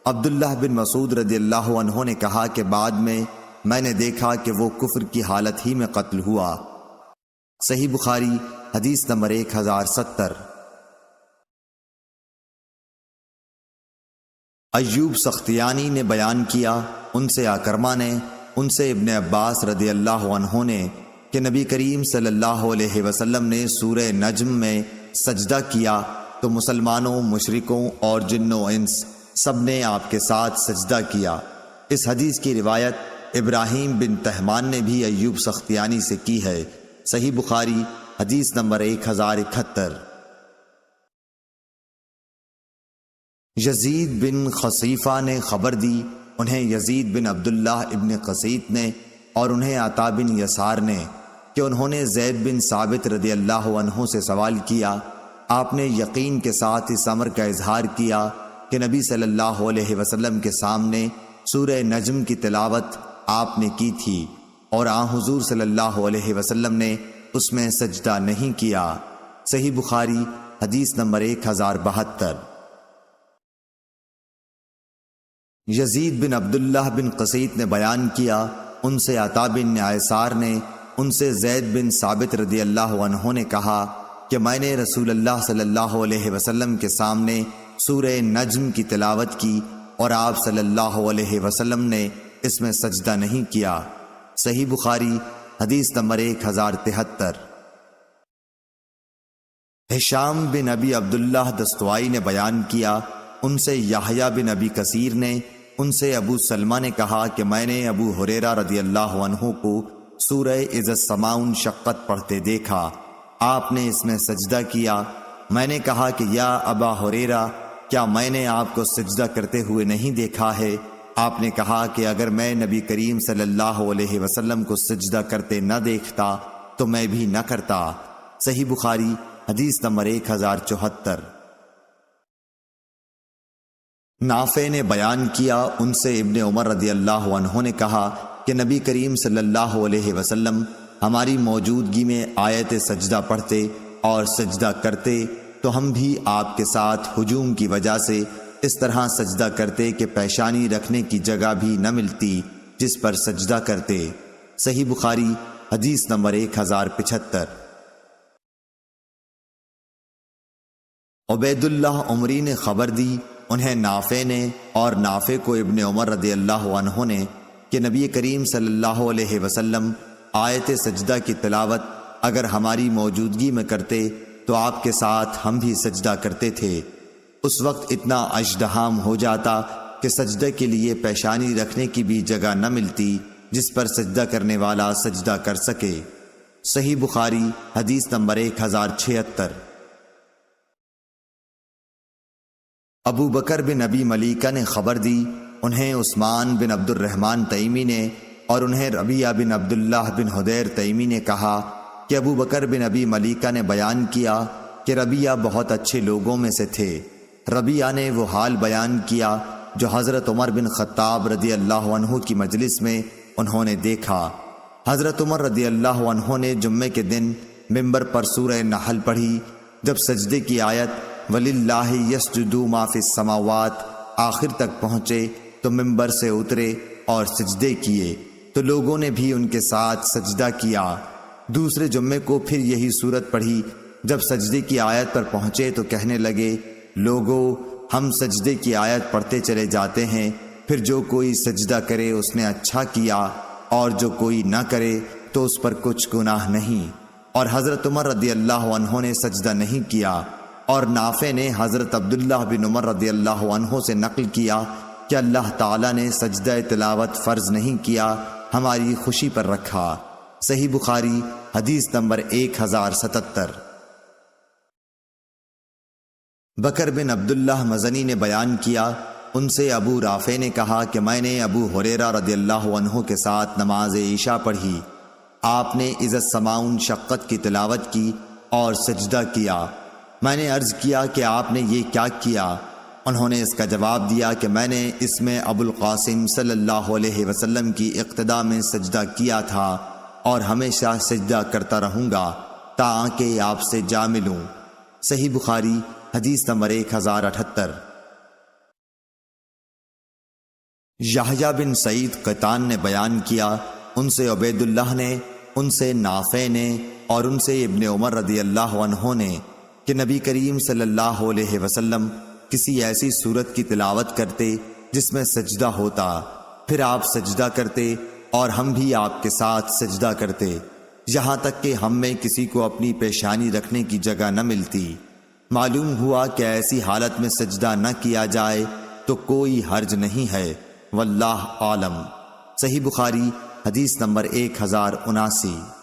Speaker 1: عبداللہ بن مسعود رضی اللہ عنہ نے کہا کہ بعد میں نے دیکھا کہ وہ کفر کی حالت ہی میں قتل ہوا۔ صحیح بخاری حدیث نمبر 1070۔ ایوب سختیانی نے بیان کیا، ان سے اکرمہ نے، ان سے ابن عباس رضی اللہ عنہ نے، کہ نبی کریم صلی اللہ علیہ وسلم نے سورہ نجم میں سجدہ کیا تو مسلمانوں، مشرکوں اور جنوں انس سب نے آپ کے ساتھ سجدہ کیا۔ اس حدیث کی روایت ابراہیم بن تہمان نے بھی ایوب سختیانی سے کی ہے۔ صحیح بخاری حدیث نمبر 1071۔ یزید بن خصیفہ نے خبر دی، انہیں یزید بن عبداللہ ابن قسیط نے اور انہیں عطا بن یسار نے، کہ انہوں نے زید بن ثابت رضی اللہ عنہ سے سوال کیا۔ آپ نے یقین کے ساتھ اس امر کا اظہار کیا کہ نبی صلی اللہ علیہ وسلم کے سامنے سورہ نجم کی تلاوت آپ نے کی تھی اور حضور صلی اللہ علیہ وسلم نے اس میں سجدہ نہیں کیا۔ صحیح بخاری حدیث نمبر 1072۔ یزید بن عبداللہ بن قسیط نے بیان کیا، ان سے عطا بن یسار نے، ان سے زید بن ثابت رضی اللہ عنہ نے کہا کہ میں نے رسول اللہ صلی اللہ علیہ وسلم کے سامنے سورہ نجم کی تلاوت کی اور آپ صلی اللہ علیہ وسلم نے اس میں سجدہ نہیں کیا۔ صحیح بخاری حدیث نمبر 1073۔ ہشام بن ابی عبداللہ دستوائی نے بیان کیا، ان سے یحییٰ بن ابی کثیر نے، ان سے ابو سلمہ نے کہا کہ میں نے ابو ہریرہ رضی اللہ عنہ کو سورہ اذا السماء انشقت پڑھتے دیکھا، آپ نے اس میں سجدہ کیا۔ میں نے کہا کہ یا ابا ہریرہ، کیا میں نے آپ کو سجدہ کرتے ہوئے نہیں دیکھا ہے؟ آپ نے کہا کہ اگر میں نبی کریم صلی اللہ علیہ وسلم کو سجدہ کرتے نہ دیکھتا تو میں بھی نہ کرتا۔ صحیح بخاری حدیث نمبر 1074۔ نافع نے بیان کیا، ان سے ابن عمر رضی اللہ عنہ نے کہا کہ نبی کریم صلی اللہ علیہ وسلم ہماری موجودگی میں آیت سجدہ پڑھتے اور سجدہ کرتے تو ہم بھی آپ کے ساتھ ہجوم کی وجہ سے اس طرح سجدہ کرتے کہ پیشانی رکھنے کی جگہ بھی نہ ملتی جس پر سجدہ کرتے۔ صحیح بخاری حدیث نمبر 1075۔ عبید اللہ عمری نے خبر دی، انہیں نافع نے، اور نافع کو ابن عمر رضی اللہ عنہ نے، کہ نبی کریم صلی اللہ علیہ وسلم آیت سجدہ کی تلاوت اگر ہماری موجودگی میں کرتے تو آپ کے ساتھ ہم بھی سجدہ کرتے تھے۔ اس وقت اتنا ازدحام ہو جاتا کہ سجدہ کے لیے پیشانی رکھنے کی بھی جگہ نہ ملتی جس پر سجدہ کرنے والا سجدہ کر سکے۔ صحیح بخاری حدیث نمبر 1076۔ ابو بکر بن ابی ملیکہ نے خبر دی، انہیں عثمان بن عبد الرحمن تیمی نے اور انہیں ربیعہ بن عبداللہ بن حدیر تیمی نے کہا کہ ابو بکر بن ابی ملیکہ نے بیان کیا کہ ربیعہ بہت اچھے لوگوں میں سے تھے۔ ربیعہ نے وہ حال بیان کیا جو حضرت عمر بن خطاب رضی اللہ عنہ کی مجلس میں انہوں نے دیکھا۔ حضرت عمر رضی اللہ عنہ نے جمعے کے دن ممبر پر سورہ نحل پڑھی۔ جب سجدے کی آیت وَلِلَّهِ يَسْجُدُ مَا فِي السَّمَاوَاتِ آخر تک پہنچے تو ممبر سے اترے اور سجدے کیے تو لوگوں نے بھی ان کے ساتھ سجدہ کیا۔ دوسرے جمعے کو پھر یہی صورت پڑھی۔ جب سجدے کی آیت پر پہنچے تو کہنے لگے، لوگو ہم سجدے کی آیت پڑھتے چلے جاتے ہیں، پھر جو کوئی سجدہ کرے اس نے اچھا کیا اور جو کوئی نہ کرے تو اس پر کچھ گناہ نہیں۔ اور حضرت عمر رضی اللہ عنہ نے سجدہ نہیں کیا۔ اور نافع نے حضرت عبداللہ بن عمر رضی اللہ عنہ سے نقل کیا کہ اللہ تعالیٰ نے سجدہ تلاوت فرض نہیں کیا، ہماری خوشی پر رکھا۔ صحیح بخاری حدیث نمبر 1077۔ بکر بن عبداللہ مزنی نے بیان کیا، ان سے ابو رافع نے کہا کہ میں نے ابو ہریرہ رضی اللہ عنہ کے ساتھ نماز عشاء پڑھی۔ آپ نے اذا السماء انشقت کی تلاوت کی اور سجدہ کیا۔ میں نے عرض کیا کہ آپ نے یہ کیا کیا؟ انہوں نے اس کا جواب دیا کہ میں نے اس میں ابو القاسم صلی اللہ علیہ وسلم کی اقتداء میں سجدہ کیا تھا اور ہمیشہ سجدہ کرتا رہوں گا تاکہ آپ سے جا ملوں۔ صحیح بخاری حدیث نمبر 1078۔ یحییٰ بن سعید قطان نے بیان کیا، ان سے عبید اللہ نے، ان سے نافع نے اور ان سے ابن عمر رضی اللہ عنہ نے کہ نبی کریم صلی اللہ علیہ وسلم کسی ایسی صورت کی تلاوت کرتے جس میں سجدہ ہوتا، پھر آپ سجدہ کرتے اور ہم بھی آپ کے ساتھ سجدہ کرتے، یہاں تک کہ ہم میں کسی کو اپنی پیشانی رکھنے کی جگہ نہ ملتی۔ معلوم ہوا کہ ایسی حالت میں سجدہ نہ کیا جائے تو کوئی حرج نہیں ہے، واللہ عالم۔ صحیح بخاری حدیث نمبر 1079۔